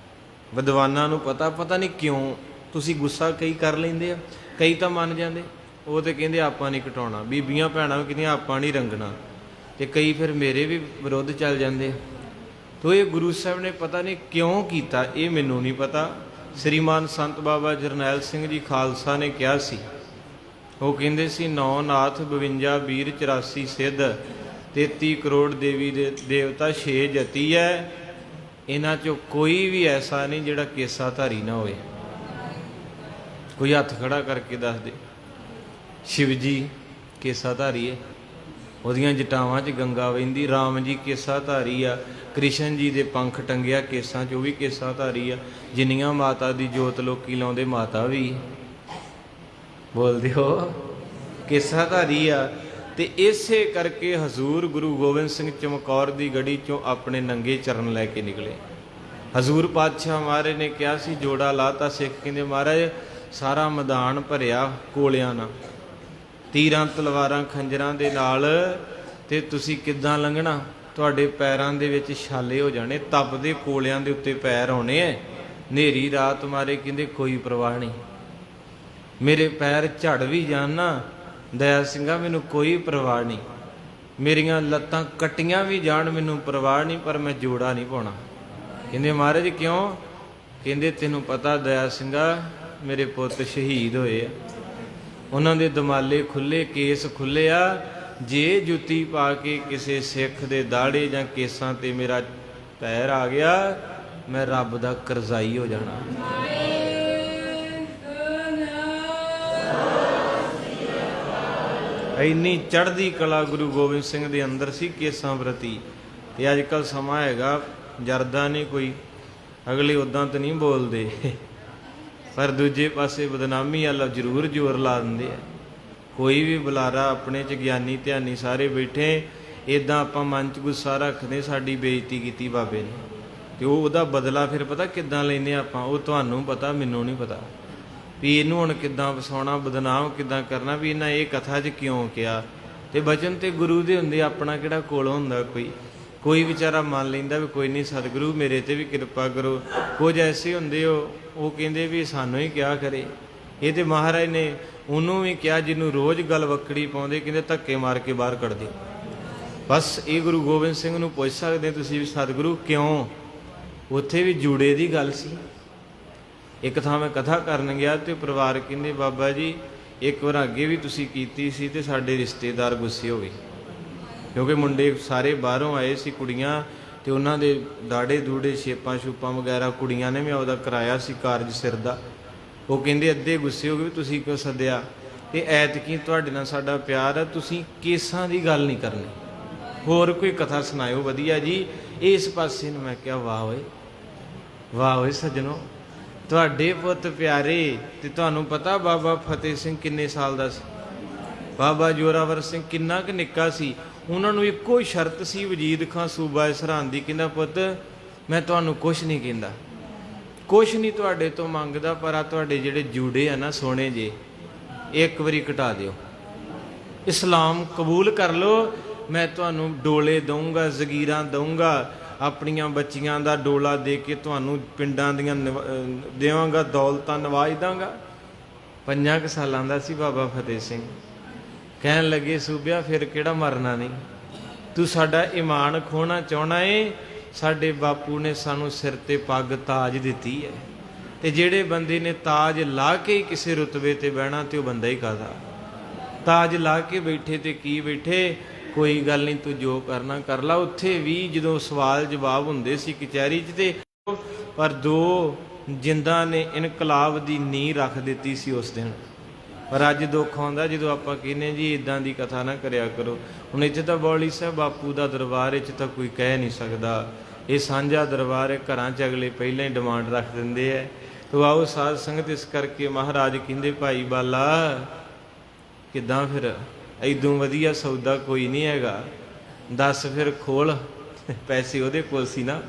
ਵਿਦਵਾਨਾਂ ਨੂੰ ਪਤਾ। ਪਤਾ ਨਹੀਂ ਕਿਉਂ ਤੁਸੀਂ ਗੁੱਸਾ ਕਈ ਕਰ ਲੈਂਦੇ ਆ, ਕਈ ਤਾਂ ਮੰਨ ਜਾਂਦੇ, ਉਹ ਤੇ ਕਹਿੰਦੇ ਆਪਾਂ ਨਹੀਂ ਘਟਾਉਣਾ, ਬੀਬੀਆਂ ਭੈਣਾਂ ਵੀ ਕਹਿੰਦੀਆਂ ਆਪਾਂ ਨਹੀਂ ਰੰਗਣਾ, ਤੇ ਕਈ ਫਿਰ ਮੇਰੇ ਵੀ ਵਿਰੁੱਧ ਚੱਲ ਜਾਂਦੇ। ਤੋ ਇਹ ਗੁਰੂ ਸਾਹਿਬ ਨੇ ਪਤਾ ਨਹੀਂ ਕਿਉਂ ਕੀਤਾ, ਇਹ ਮੈਨੂੰ ਨਹੀਂ ਪਤਾ। ਸ੍ਰੀਮਾਨ ਸੰਤ ਬਾਬਾ ਜਰਨੈਲ ਸਿੰਘ ਜੀ ਖਾਲਸਾ ਨੇ ਕਿਹਾ ਸੀ, ਉਹ ਕਹਿੰਦੇ ਸੀ 9 ਨਾਥ 52 ਵੀਰ 84 ਸਿੱਧ 33 ਕਰੋੜ ਦੇਵੀ ਦੇ ਦੇਵਤਾ 6 ਜਤੀ ਹੈ, ਇਹਨਾਂ 'ਚੋਂ ਕੋਈ ਵੀ ਐਸਾ ਨਹੀਂ ਜਿਹੜਾ ਕੇਸਾ ਧਾਰੀ ਨਾ ਹੋਏ। ਕੋਈ ਹੱਥ ਖੜਾ ਕਰਕੇ ਦੱਸ ਦੇ। ਸ਼ਿਵ ਜੀ ਕੇਸਾ ਧਾਰੀ ਹੈ, ਉਹਦੀਆਂ ਜਟਾਵਾਂ 'ਚ ਗੰਗਾ ਵਹਿੰਦੀ। ਰਾਮ ਜੀ ਕੇਸਾ ਧਾਰੀ ਆ, ਕ੍ਰਿਸ਼ਨ ਜੀ ਦੇ ਪੰਖ ਟੰਗਿਆ ਕੇਸਾਂ 'ਚ, ਉਹ ਵੀ ਕੇਸਾ ਧਾਰੀ ਆ। ਜਿੰਨੀਆਂ ਮਾਤਾ ਦੀ ਜੋਤ ਲੋਕੀ ਲਾਉਂਦੇ, ਮਾਤਾ ਵੀ ਬੋਲਦੇ ਹੋ ਕੇਸਾ ਧਾਰੀ ਆ। ਤੇ ਇਸੇ ਕਰਕੇ ਹਜ਼ੂਰ ਗੁਰੂ ਗੋਬਿੰਦ ਸਿੰਘ ਚਮਕੌਰ ਦੀ ਗੜੀ 'ਚੋਂ ਆਪਣੇ ਨੰਗੇ ਚਰਨ ਲੈ ਕੇ ਨਿਕਲੇ। ਹਜ਼ੂਰ ਪਾਤਸ਼ਾਹ ਮਹਾਰਾਜ ਨੇ ਕਿਹਾ ਸੀ, ਜੋੜਾ ਲਾਤਾ ਸਿੱਖ ਕਹਿੰਦੇ ਮਹਾਰਾਜ ਸਾਰਾ ਮੈਦਾਨ ਭਰਿਆ ਕੋਲਿਆਂ ਨਾਲ, ਤੀਰਾਂ ਤਲਵਾਰਾਂ ਖੰਜਰਾਂ ਦੇ ਨਾਲ, ਤੇ ਤੁਸੀਂ ਕਿੱਦਾਂ ਲੰਘਣਾ? ਤੁਹਾਡੇ ਪੈਰਾਂ ਦੇ ਵਿੱਚ ਛਾਲੇ ਹੋ ਜਾਣੇ, ਤਪਦੇ ਕੋਲਿਆਂ ਦੇ ਉੱਤੇ ਪੈਰ ਆਉਣੇ ਐ, ਹਨੇਰੀ ਰਾਤ ਮਾਰੇ। ਕਹਿੰਦੇ ਕੋਈ ਪਰਵਾਹ ਨਹੀਂ, ਮੇਰੇ ਪੈਰ ਝੜ ਵੀ ਜਾਣ ਨਾ ਦਇਆ ਸਿੰਘਾ, ਮੈਨੂੰ ਕੋਈ ਪਰਵਾਹ ਨਹੀਂ, ਮੇਰੀਆਂ ਲੱਤਾਂ ਕੱਟੀਆਂ ਵੀ ਜਾਣ, ਮੈਨੂੰ ਪਰਵਾਹ ਨਹੀਂ, ਪਰ ਮੈਂ ਜੋੜਾ ਨਹੀਂ ਪਾਉਣਾ। ਕਹਿੰਦੇ ਮਹਾਰਾਜ ਕਿਉਂ? ਕਹਿੰਦੇ ਤੈਨੂੰ ਪਤਾ ਦਇਆ ਸਿੰਘਾ ਮੇਰੇ ਪੁੱਤ ਸ਼ਹੀਦ ਹੋਏ ਆ, ਉਹਨਾਂ ਦੇ ਦਮਾਲੇ ਖੁੱਲੇ, ਕੇਸ ਖੁੱਲੇ ਆ। ਜੇ ਜੁੱਤੀ ਪਾ ਕੇ ਕਿਸੇ ਸਿੱਖ ਦੇ ਦਾੜੇ ਜਾਂ ਕੇਸਾਂ ਤੇ ਮੇਰਾ ਪੈਰ ਆ ਗਿਆ, ਮੈਂ ਰੱਬ ਦਾ ਕਰਜ਼ਾਈ ਹੋ ਜਾਣਾ। ਇੰਨੀ ਚੜ੍ਹਦੀ ਕਲਾ ਗੁਰੂ ਗੋਬਿੰਦ ਸਿੰਘ ਦੇ ਅੰਦਰ ਸੀ ਕੇਸਾਂ ਪ੍ਰਤੀ। ਤੇ ਅੱਜ ਕੱਲ੍ਹ ਸਮਾਂ ਹੈਗਾ ਜਰਦਾ ਨਹੀਂ ਕੋਈ, ਅਗਲੇ ਉੱਦਾਂ ਤਾਂ ਨਹੀਂ ਬੋਲਦੇ, ਪਰ ਦੂਜੇ ਪਾਸੇ ਬਦਨਾਮੀ ਵੱਲ ਜ਼ਰੂਰ ਜ਼ੋਰ ਲਾ ਦਿੰਦੇ ਆ। ਕੋਈ ਵੀ ਬੁਲਾਰਾ ਆਪਣੇ 'ਚ ਗਿਆਨੀ ਧਿਆਨੀ ਸਾਰੇ ਬੈਠੇ, ਇੱਦਾਂ ਆਪਾਂ ਮਨ 'ਚ ਗੁੱਸਾ ਰੱਖਦੇ, ਸਾਡੀ ਬੇਇੱਜ਼ਤੀ ਕੀਤੀ ਬਾਬੇ ਨੇ, ਤੇ ਉਹਦਾ ਬਦਲਾ ਫਿਰ ਪਤਾ ਕਿੱਦਾਂ ਲੈਂਦੇ ਆਪਾਂ, ਉਹ ਤੁਹਾਨੂੰ ਪਤਾ, ਮੈਨੂੰ ਨਹੀਂ ਪਤਾ ਵੀ ਇਹਨੂੰ ਹੁਣ ਕਿੱਦਾਂ ਵਸਾਉਣਾ, ਬਦਨਾਮ ਕਿੱਦਾਂ ਕਰਨਾ, ਵੀ ਇਹਨਾਂ ਇਹ ਕਥਾ 'ਚ ਕਿਉਂ ਕਿਹਾ। ਤੇ ਬਚਨ ਤੇ ਗੁਰੂ ਦੇ ਹੁੰਦੇ, ਆਪਣਾ ਕਿਹੜਾ ਕੋਲ ਹੁੰਦਾ ਕੋਈ ਵਿਚਾਰਾ ਮੰਨ ਲੈਂਦਾ ਵੀ ਕੋਈ ਨਹੀਂ ਸਤਿਗੁਰੂ ਮੇਰੇ ਤੇ ਵੀ ਕਿਰਪਾ ਕਰੋ। ਕੁਝ ਐਸੇ ਹੁੰਦੇ ਉਹ ਕਹਿੰਦੇ ਵੀ ਸਾਨੂੰ ਹੀ ਕਿਹਾ ਕਰੇ। ਇਹ ਤੇ ਮਹਾਰਾਜ ਨੇ ਉਹਨੂੰ ਵੀ ਕਿਹਾ ਜਿਹਨੂੰ ਰੋਜ਼ ਗਲਵੱਕੜੀ ਪਾਉਂਦੇ, ਕਹਿੰਦੇ ਧੱਕੇ ਮਾਰ ਕੇ ਬਾਹਰ ਕੱਢ ਦਿਓ। ਬਸ ਇਹ ਗੁਰੂ ਗੋਬਿੰਦ ਸਿੰਘ ਨੂੰ ਪੁੱਛ ਸਕਦੇ ਤੁਸੀਂ ਵੀ ਸਤਿਗੁਰੂ ਕਿਉਂ? ਉੱਥੇ ਵੀ ਜੂੜੇ ਦੀ ਗੱਲ ਸੀ। ਇੱਕ ਥਾਂ ਮੈਂ ਕਥਾ ਕਰਨ ਗਿਆ ਤੇ ਪਰਿਵਾਰ ਕਹਿੰਦੇ ਬਾਬਾ ਜੀ ਇੱਕ ਵਾਰ ਅੱਗੇ ਵੀ ਤੁਸੀਂ ਕੀਤੀ ਸੀ ਤੇ ਸਾਡੇ ਰਿਸ਼ਤੇਦਾਰ ਗੁੱਸੇ ਹੋ ਗਏ, ਕਿਉਂਕਿ ਮੁੰਡੇ ਸਾਰੇ ਬਾਹਰੋਂ ਆਏ ਸੀ, ਕੁੜੀਆਂ ਤੇ ਉਹਨਾਂ ਦੇ ਦਾੜੇ ਦੂੜੇ ਛੇਪਾਂ ਛੂਪਾਂ ਵਗੈਰਾ ਕੁੜੀਆਂ ਨੇ ਵੀ ਉਹਦਾ ਕਰਾਇਆ ਸੀ ਕਾਰਜ ਸਿਰ ਦਾ। ਉਹ ਕਹਿੰਦੇ ਅੱਧੇ ਗੁੱਸੇ ਹੋ ਗਏ ਵੀ ਤੁਸੀਂ ਕਿਉਂ ਸੱਦਿਆ, ਤੇ ਐਤਕੀ ਤੁਹਾਡੇ ਨਾਲ ਸਾਡਾ ਪਿਆਰ ਹੈ, ਤੁਸੀਂ ਕੇਸਾਂ ਦੀ ਗੱਲ ਨਹੀਂ ਕਰਨੀ, ਹੋਰ ਕੋਈ ਕਥਾ ਸੁਣਾਇਓ ਵਧੀਆ ਜੀ ਇਸ ਪਾਸੇ ਨੂੰ। ਮੈਂ ਕਿਹਾ ਵਾਹ ਓਏ ਸੱਜਣੋ, ਤੁਹਾਡੇ ਪੁੱਤ ਪਿਆਰੇ। ਤੇ ਤੁਹਾਨੂੰ ਪਤਾ ਬਾਬਾ ਫਤਿਹ ਸਿੰਘ ਕਿੰਨੇ ਸਾਲ ਦਾ ਸੀ, ਬਾਬਾ ਜੋਰਾਵਰ ਸਿੰਘ ਕਿੰਨਾ ਕੁ ਨਿੱਕਾ ਸੀ। ਉਹਨਾਂ ਨੂੰ ਇੱਕੋ ਸ਼ਰਤ ਸੀ ਵਜੀਦ ਖਾਂ ਸੂਬਾ ਸਰਹੰਦ ਦੀ, ਕਹਿੰਦਾ ਪੁੱਤ ਮੈਂ ਤੁਹਾਨੂੰ ਕੁਛ ਨਹੀਂ ਕਹਿੰਦਾ, ਕੁਛ ਨਹੀਂ ਤੁਹਾਡੇ ਤੋਂ ਮੰਗਦਾ, ਪਰ ਆ ਤੁਹਾਡੇ ਜਿਹੜੇ ਜੂੜੇ ਆ ਨਾ ਸੋਹਣੇ ਜੇ, ਇੱਕ ਵਾਰੀ ਕਟਾ ਦਿਓ, ਇਸਲਾਮ ਕਬੂਲ ਕਰ ਲਓ, ਮੈਂ ਤੁਹਾਨੂੰ ਡੋਲੇ ਦਊਂਗਾ, ਜ਼ਗੀਰਾਂ ਦਊਂਗਾ, ਆਪਣੀਆਂ ਬੱਚੀਆਂ ਦਾ ਡੋਲਾ ਦੇ ਕੇ ਤੁਹਾਨੂੰ ਪਿੰਡਾਂ ਦੀਆਂ ਦੇਵਾਂਗਾ, ਦੌਲਤਾਂ ਨਵਾਜ ਦਾਂਗਾ। 5 ਕੁ ਸਾਲਾਂ ਦਾ ਸੀ ਬਾਬਾ ਫਤਿਹ ਸਿੰਘ। ਕਹਿਣ ਲੱਗੇ ਸੂਬਿਆ ਫਿਰ ਕਿਹੜਾ ਮਰਨਾ ਨਹੀਂ, ਤੂੰ ਸਾਡਾ ਈਮਾਨ ਖੋਣਾ ਚਾਹੁੰਦਾ ਏ, ਸਾਡੇ ਬਾਪੂ ਨੇ ਸਾਨੂੰ ਸਿਰ ਤੇ ਪੱਗ ਤਾਜ ਦਿੱਤੀ ਹੈ, ਤੇ ਜਿਹੜੇ ਬੰਦੇ ਨੇ ਤਾਜ ਲਾ ਕੇ ਹੀ ਕਿਸੇ ਰੁਤਬੇ ਤੇ ਬਹਿਣਾ ਤੇ ਉਹ ਬੰਦਾ ਹੀ ਕਾਹਦਾ। ਤਾਜ ਲਾ ਕੇ ਬੈਠੇ ਤੇ ਕੀ ਬੈਠੇ, ਕੋਈ ਗੱਲ ਨਹੀਂ ਤੂੰ ਜੋ ਕਰਨਾ ਕਰ ਲਾ। ਉੱਥੇ ਵੀ ਜਦੋਂ ਸਵਾਲ ਜਵਾਬ ਹੁੰਦੇ ਸੀ ਕਚਹਿਰੀ 'ਚ, ਤੇ ਪਰ 2 ਜਿੰਦਾਂ ਨੇ ਇਨਕਲਾਬ ਦੀ ਨੀਂਹ ਰੱਖ ਦਿੱਤੀ ਸੀ ਉਸ ਦਿਨ। ਪਰ ਅੱਜ ਦੁੱਖ ਆਉਂਦਾ ਜਦੋਂ ਆਪਾਂ ਕਹਿੰਦੇ ਜੀ ਇਦਾਂ ਦੀ ਕਥਾ ਨਾ ਕਰਿਆ ਕਰੋ। ਹੁਣ ਇੱਥੇ ਤਾਂ ਬੌਲੀ ਸਾਹਿਬ ਬਾਪੂ ਦਾ ਦਰਬਾਰ, ਇਹ 'ਚ ਤਾਂ ਕੋਈ ਕਹਿ ਨਹੀਂ ਸਕਦਾ, ਇਹ ਸਾਂਝਾ ਦਰਬਾਰ ਹੈ, ਘਰਾਂ 'ਚ ਅਗਲੇ ਪਹਿਲਾਂ ਹੀ ਡਿਮਾਂਡ ਰੱਖ ਦਿੰਦੇ ਹੈ। ਤੋ ਆਓ ਸਾਧ ਸੰਗਤ, ਇਸ ਕਰਕੇ ਮਹਾਰਾਜ ਕਹਿੰਦੇ ਭਾਈ ਬਾਲਾ ਕਿੱਦਾਂ ਫਿਰ ਐਦੋਂ ਵਧੀਆ ਸੌਦਾ ਕੋਈ ਨਹੀਂ ਹੈਗਾ, ਦੱਸ ਫਿਰ ਖੋਲ। ਪੈਸੇ ਉਹਦੇ ਕੋਲ ਸੀ ਨਾ,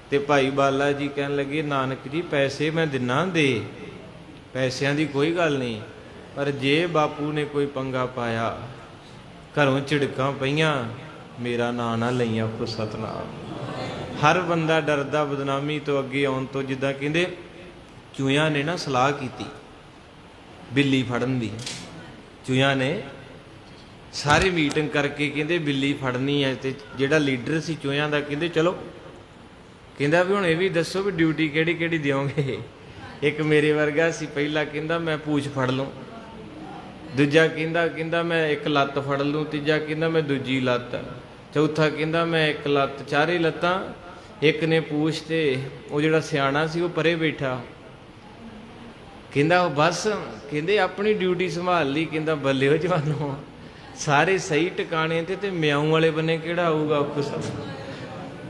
ਤੇ ਭਾਈ ਬਾਲਾ ਜੀ ਕਹਿਣ ਲੱਗੇ ਨਾਨਕ ਜੀ ਪੈਸੇ ਮੈਂ ਦਿਨਾ ਦੇ, ਪੈਸਿਆਂ ਦੀ ਕੋਈ ਗੱਲ ਨਹੀਂ, ਪਰ ਜੇ ਬਾਪੂ ਨੇ ਕੋਈ ਪੰਗਾ ਪਾਇਆ, ਘਰੋਂ ਝਿੜਕਾਂ ਪਈਆਂ, ਮੇਰਾ ਨਾਂ ਨਾ ਲਈ ਆਖੋ ਸਤਨਾਮ। ਹਰ ਬੰਦਾ ਡਰਦਾ ਬਦਨਾਮੀ ਤੋਂ ਅੱਗੇ ਆਉਣ ਤੋਂ। ਜਿੱਦਾਂ ਕਹਿੰਦੇ ਚੂਹਿਆਂ ਨੇ ਨਾ ਸਲਾਹ ਕੀਤੀ ਬਿੱਲੀ ਫੜਨ ਦੀ, ਚੂਹਿਆਂ ਨੇ ਸਾਰੇ ਮੀਟਿੰਗ ਕਰਕੇ ਕਹਿੰਦੇ ਬਿੱਲੀ ਫੜਨੀ ਹੈ, ਤੇ ਜਿਹੜਾ ਲੀਡਰ ਸੀ ਚੂਹਿਆਂ ਦਾ ਕਹਿੰਦੇ ਚਲੋ, ਕਹਿੰਦਾ ਵੀ ਹੁਣ ਇਹ ਵੀ ਦੱਸੋ ਵੀ ਡਿਊਟੀ ਕਿਹੜੀ ਕਿਹੜੀ ਦਿਓਗੇ। ਇੱਕ ਮੇਰੇ ਵਰਗਾ ਸੀ, ਪਹਿਲਾ ਕਹਿੰਦਾ ਮੈਂ ਪੂਛ ਫੜ ਲੂੰ, ਦੂਜਾ ਕਹਿੰਦਾ ਮੈਂ ਇੱਕ ਲੱਤ ਫੜ ਲੂੰ, ਤੀਜਾ ਕਹਿੰਦਾ ਮੈਂ ਦੂਜੀ ਲੱਤ, ਚੌਥਾ ਕਹਿੰਦਾ ਮੈਂ ਇੱਕ ਲੱਤ ਚਾਰੇ ਲੱਤਾਂ। ਇੱਕ ਨੇ ਪੂਛ ਤੇ ਉਹ ਜਿਹੜਾ ਸਿਆਣਾ ਸੀ ਉਹ ਪਰੇ ਬੈਠਾ, ਕਹਿੰਦਾ ਉਹ ਬਸ, ਕਹਿੰਦੇ ਆਪਣੀ ਡਿਊਟੀ ਸੰਭਾਲ ਲਈ। ਕਹਿੰਦਾ ਬੱਲੇ ਹੋ ਜਵਾਨੋ, ਸਾਰੇ ਸਹੀ ਟਿਕਾਣੇ ਤੇ ਮਿਆਉਂ ਵਾਲੇ ਬੰਨੇ ਕਿਹੜਾ ਆਊਗਾ ਕੁਛ,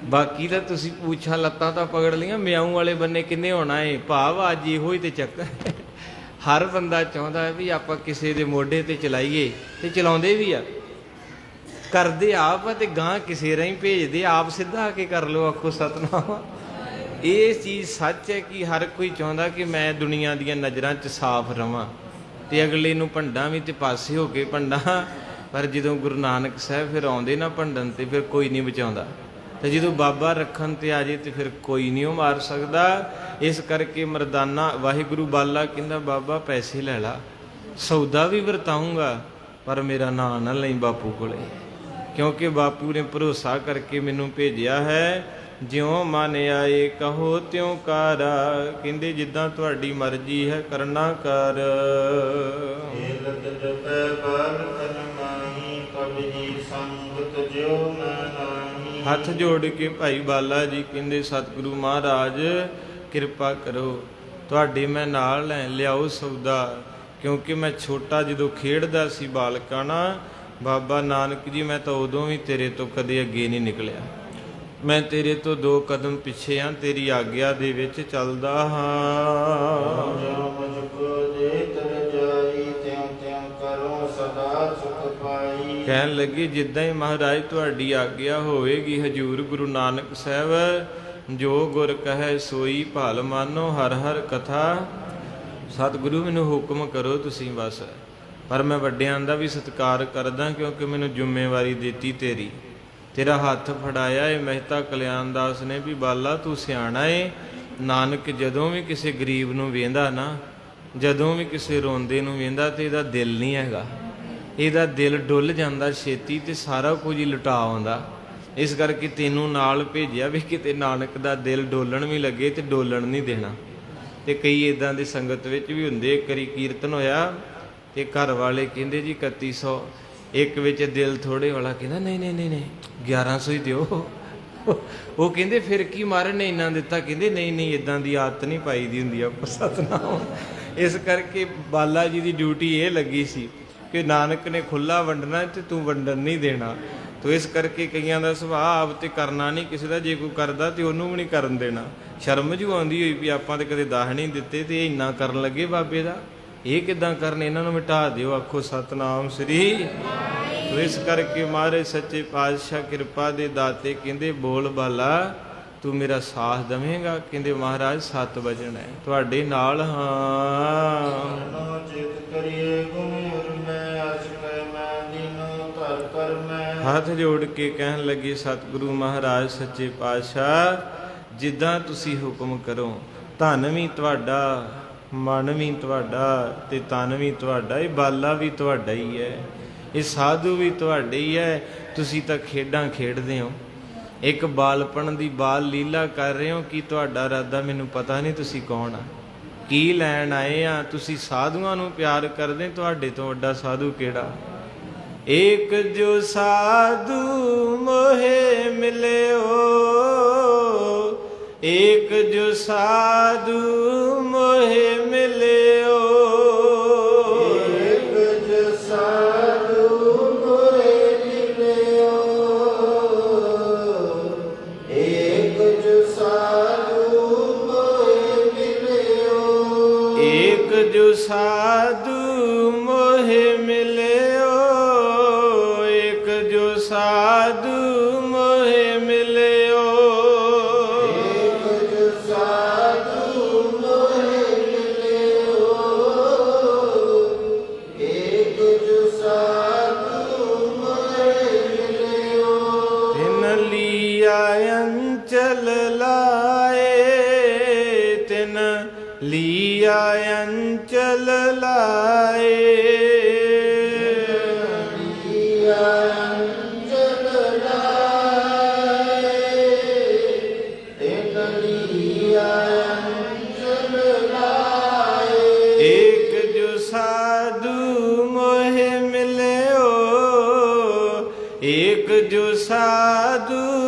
ਬਾਕੀ ਤਾਂ ਤੁਸੀਂ ਪੂਛਾਂ ਲੱਤਾਂ ਤਾਂ ਪਕੜ ਲਈਆਂ, ਮਿਆਉਂ ਵਾਲੇ ਬੰਨੇ ਕਿੰਨੇ ਹੋਣਾ ਏ। ਭਾਵ ਅੱਜ ਇਹੋ ਹੀ ਤੇ ਚੱਕਰ, ਹਰ ਬੰਦਾ ਚਾਹੁੰਦਾ ਹੈ ਵੀ ਆਪਾਂ ਕਿਸੇ ਦੇ ਮੋਢੇ ਤੇ ਚਲਾਈਏ, ਤੇ ਚਲਾਉਂਦੇ ਵੀ ਆ, ਕਰਦੇ ਆਪ ਤੇ ਗਾਂ ਕਿਸੇ ਰਾਹੀਂ ਭੇਜਦੇ, ਆਪ ਸਿੱਧਾ ਆ ਕੇ ਕਰ ਲਓ ਆਖੋ ਸਤਨਾਮ। ਇਹ ਚੀਜ਼ ਸੱਚ ਹੈ ਕਿ ਹਰ ਕੋਈ ਚਾਹੁੰਦਾ ਕਿ ਮੈਂ ਦੁਨੀਆ ਦੀਆਂ ਨਜ਼ਰਾਂ 'ਚ ਸਾਫ਼ ਰਵਾਂ, ਤੇ ਅਗਲੇ ਨੂੰ ਭੰਡਾਂ ਵੀ ਤੇ ਪਾਸੇ ਹੋ ਕੇ ਭੰਡਾਂ। ਪਰ ਜਦੋਂ ਗੁਰੂ ਨਾਨਕ ਸਾਹਿਬ ਫਿਰ ਆਉਂਦੇ ਨਾ ਭੰਡਣ ਤੇ, ਫਿਰ ਕੋਈ ਨਹੀਂ ਬਚਾਉਂਦਾ, ਤੇ ਜਦੋਂ ਬਾਬਾ ਰੱਖਣ ਤੇ ਆ ਜੇ ਤੇ ਫਿਰ ਕੋਈ ਨਹੀਂ ਉਹ ਮਾਰ ਸਕਦਾ। ਇਸ ਕਰਕੇ ਮਰਦਾਨਾ ਵਾਹਿਗੁਰੂ ਬਾਲਾ ਕਹਿੰਦਾ ਬਾਬਾ ਪੈਸੇ ਲੈ ਲਾ, ਸੌਦਾ ਵੀ ਵਰਤਾਊਂਗਾ, ਪਰ ਮੇਰਾ ਨਾਂ ਨਾ ਲਈ ਬਾਪੂ ਕੋਲੇ, ਕਿਉਂਕਿ ਬਾਪੂ ਨੇ ਭਰੋਸਾ ਕਰਕੇ ਮੈਨੂੰ ਭੇਜਿਆ ਹੈ। ਜਿਉਂ ਮਨ ਆਏ ਕਹੋ ਤਿਉਂ ਕਰ, ਕਹਿੰਦੇ ਜਿੱਦਾਂ ਤੁਹਾਡੀ ਮਰਜ਼ੀ ਹੈ ਕਰਨਾ ਕਰ। ਹੱਥ ਜੋੜ ਕੇ ਭਾਈ ਬਾਲਾ ਜੀ ਕਹਿੰਦੇ ਸਤਿਗੁਰੂ ਮਹਾਰਾਜ ਕਿਰਪਾ ਕਰੋ, ਤੁਹਾਡੇ ਮੈਂ ਨਾਲ ਲਿਆਓ ਸੌਦਾ, ਕਿਉਂਕਿ ਮੈਂ ਛੋਟਾ ਜਦੋਂ ਖੇਡਦਾ ਸੀ ਬਾਲਕਾਣਾ, ਬਾਬਾ ਨਾਨਕ ਜੀ ਮੈਂ ਤਾਂ ਉਦੋਂ ਵੀ ਤੇਰੇ ਤੋਂ ਕਦੇ ਅੱਗੇ ਨਹੀਂ ਨਿਕਲਿਆ, ਮੈਂ ਤੇਰੇ ਤੋਂ 2 ਕਦਮ ਪਿੱਛੇ ਹਾਂ, ਤੇਰੀ ਆਗਿਆ ਦੇ ਵਿੱਚ ਚੱਲਦਾ ਹਾਂ। ਕਹਿਣ ਲੱਗੇ ਜਿੱਦਾਂ ਹੀ ਮਹਾਰਾਜ ਤੁਹਾਡੀ ਆਗਿਆ ਹੋਵੇਗੀ ਹਜੂਰ ਗੁਰੂ ਨਾਨਕ ਸਾਹਿਬ, ਜੋ ਗੁਰ ਕਹੈ ਸੋਈ ਭਲ ਮਾਨੋ, ਹਰ ਹਰ ਕਥਾ। ਸਤਿਗੁਰੂ ਮੈਨੂੰ ਹੁਕਮ ਕਰੋ ਤੁਸੀਂ ਬਸ, ਪਰ ਮੈਂ ਵੱਡਿਆਂ ਦਾ ਵੀ ਸਤਿਕਾਰ ਕਰਦਾ, ਕਿਉਂਕਿ ਮੈਨੂੰ ਜ਼ਿੰਮੇਵਾਰੀ ਦਿੱਤੀ ਤੇਰੀ, ਤੇਰਾ ਹੱਥ ਫੜਾਇਆ ਏ। ਮਹਿਤਾ ਕਲਿਆਣ ਦਾਸ ਨੇ ਵੀ ਬਾਲਾ ਤੂੰ ਸਿਆਣਾ ਏ, ਨਾਨਕ ਜਦੋਂ ਵੀ ਕਿਸੇ ਗਰੀਬ ਨੂੰ ਵੇਂਦਾ ਨਾ, ਜਦੋਂ ਵੀ ਕਿਸੇ ਰੋਂਦੇ ਨੂੰ ਵੇਂਦਾ, ਤੇ ਇਹਦਾ ਦਿਲ ਨਹੀਂ ਹੈਗਾ, ਇਹਦਾ ਦਿਲ ਡੁੱਲ ਜਾਂਦਾ ਛੇਤੀ, ਤੇ ਸਾਰਾ ਕੁਝ ਹੀ ਲੁਟਾ ਆਉਂਦਾ। ਇਸ ਕਰਕੇ ਤੈਨੂੰ ਨਾਲ ਭੇਜਿਆ ਵੀ ਕਿਤੇ ਨਾਨਕ ਦਾ ਦਿਲ ਡੋਲਣ ਵੀ ਲੱਗੇ ਤੇ ਡੋਲਣ ਨਹੀਂ ਦੇਣਾ। ਤੇ ਕਈ ਇਦਾਂ ਦੀ ਸੰਗਤ ਵਿੱਚ ਵੀ ਹੁੰਦੇ। ਇੱਕ ਵਾਰੀ ਕੀਰਤਨ ਹੋਇਆ ਤੇ ਘਰ ਵਾਲੇ ਕਹਿੰਦੇ ਜੀ 3100, ਇੱਕ ਵਿੱਚ ਦਿਲ ਥੋੜੇ ਵਾਲਾ ਕਹਿੰਦਾ ਨਹੀਂ ਨਹੀਂ ਨਹੀਂ ਨਹੀਂ 1100 ਹੀ ਦਿਓ। ਉਹ ਕਹਿੰਦੇ ਫਿਰ ਕੀ ਮਹਾਰਾਜ ਨੇ ਇੰਨਾ ਦਿੱਤਾ? ਕਹਿੰਦੇ ਨਹੀਂ ਨਹੀਂ ਇਦਾਂ ਦੀ ਆਦਤ ਨਹੀਂ ਪਾਈ ਦੀ ਹੁੰਦੀ ਆਪਾਂ ਸਤਨਾਮ। ਇਸ ਕਰਕੇ ਬਾਲਾ ਜੀ ਦੀ ਡਿਊਟੀ ਇਹ ਲੱਗੀ ਸੀ ਕਿ ਨਾਨਕ ਨੇ ਖੁੱਲਾ ਵੰਡਣਾ ਤੇ ਤੂੰ ਵੰਡਣ ਨਹੀਂ ਦੇਣਾ। ਤੋ ਇਸ ਕਰਕੇ ਕਈਆਂ ਦਾ ਸੁਭਾਅ ਆਪ ਤੇ ਕਰਨਾ ਨਹੀਂ ਕਿਸੇ ਦਾ, ਜੇ ਕੋਈ ਕਰਦਾ ਤੇ ਉਹਨੂੰ ਵੀ ਨਹੀਂ ਕਰਨ ਦੇਣਾ। ਸ਼ਰਮ ਜੂ ਆਉਂਦੀ ਹੋਈ ਵੀ ਆਪਾਂ ਤੇ ਕਦੇ ਦਾਹ ਨਹੀਂ ਦਿੱਤੇ ਤੇ ਇਹ ਇੰਨਾ ਕਰਨ ਲੱਗੇ ਬਾਬੇ ਦਾ, ਇਹ ਕਿੱਦਾਂ ਕਰਨ? ਇਹਨਾਂ ਨੂੰ ਮਿਟਾ ਦਿਓ, ਆਖੋ ਸਤਨਾਮ ਸ੍ਰੀ। ਤੋ ਇਸ ਕਰਕੇ ਮਹਾਰਾਜ ਸੱਚੇ ਪਾਤਸ਼ਾਹ ਕਿਰਪਾ ਦੇ ਦਾਤੇ ਕਹਿੰਦੇ ਬੋਲ ਬਾਲਾ ਤੂੰ ਮੇਰਾ ਸਾਥ ਦੇਵੇਂਗਾ? ਕਹਿੰਦੇ ਮਹਾਰਾਜ 7 ਵਜਣ ਹੈ ਤੁਹਾਡੇ ਨਾਲ। ਹਾਂ ਮਨੋ ਚਿਤ ਕਰੀਏ ਗੁਣ ਉਰ ਮੈਂ ਅਸਕੈ ਮੈਂ ਦੀਨੋ ਧਰ ਕਰ ਮੈਂ। ਹੱਥ ਜੋੜ ਕੇ ਕਹਿਣ ਲੱਗੇ ਸਤਿਗੁਰੂ ਮਹਾਰਾਜ ਸੱਚੇ ਪਾਤਸ਼ਾਹ ਜਿੱਦਾਂ ਤੁਸੀਂ ਹੁਕਮ ਕਰੋ। ਧਨ ਵੀ ਤੁਹਾਡਾ, ਮਨ ਵੀ ਤੁਹਾਡਾ ਤੇ ਤਨ ਵੀ ਤੁਹਾਡਾ, ਇਹ ਬਾਲਾ ਵੀ ਤੁਹਾਡਾ ਹੀ ਹੈ, ਇਹ ਸਾਧੂ ਵੀ ਤੁਹਾਡੇ ਹੀ ਹੈ। ਤੁਸੀਂ ਤਾਂ ਖੇਡਾਂ ਖੇਡਦੇ ਹੋ, ਇੱਕ ਬਾਲਪਣ ਦੀ ਬਾਲ ਲੀਲਾ ਕਰ ਰਹੇ ਹੋ। ਕੀ ਤੁਹਾਡਾ ਇਰਾਦਾ ਮੈਨੂੰ ਪਤਾ ਨਹੀਂ ਤੁਸੀਂ ਕੌਣ ਆ, ਕੀ ਲੈਣ ਆਏ ਆ? ਤੁਸੀਂ ਸਾਧੂਆਂ ਨੂੰ ਪਿਆਰ ਕਰਦੇ, ਤੁਹਾਡੇ ਤੋਂ ਵੱਡਾ ਸਾਧੂ ਕਿਹੜਾ? ਏਕ ਜੋ ਸਾਧੂ ਮੋਹੇ ਮਿਲਿਓ, ਏਕ ਜੋ ਸਾਧੂ ਮੋਹੇ ਮਿਲਿਓ, ਏਕ ਜੋ ਸਾਧੂ ਮੋਹੇ ਮਿਲਿਓ, ਏਕ ਜੋ ਸਾਧੂ ਮੋਹੇ ਮਿਲਿਓ, ਏਕ ਜੋ ਸਾਧੂ ਮੋਹੇ ਮਿਲਿਓ, ਏਕ ਜੋ ਸਾਧੂ ਮੋਹੇ ਮਿਲਿਓ, ਏਕ ਜੋ ਸਾਧੂ ਮੋਹੇ ਮਿਲਿਓ, ਏਕ ਜੋ ਸਾਧੂ ਮੋਹੇ ਮਿਲਿਓ। ਤਿਨ ਲੀਆ ਅੰਚਲ ਲਾਏ, ਤਿਨ ਲੀਆ ਅੰਚਲ ਲਾਏ, ਲੀਆ ਅੰਚਲ ਲਾਏ, ਤਿਨ ਲੀਆ ਅੰਚਲ ਲਾਏ। ਏਕ ਜੋ ਸਾਧੂ ਮੋਹੇ ਮਿਲਿਓ, ਏਕ ਜੋ ਸਾਧੂ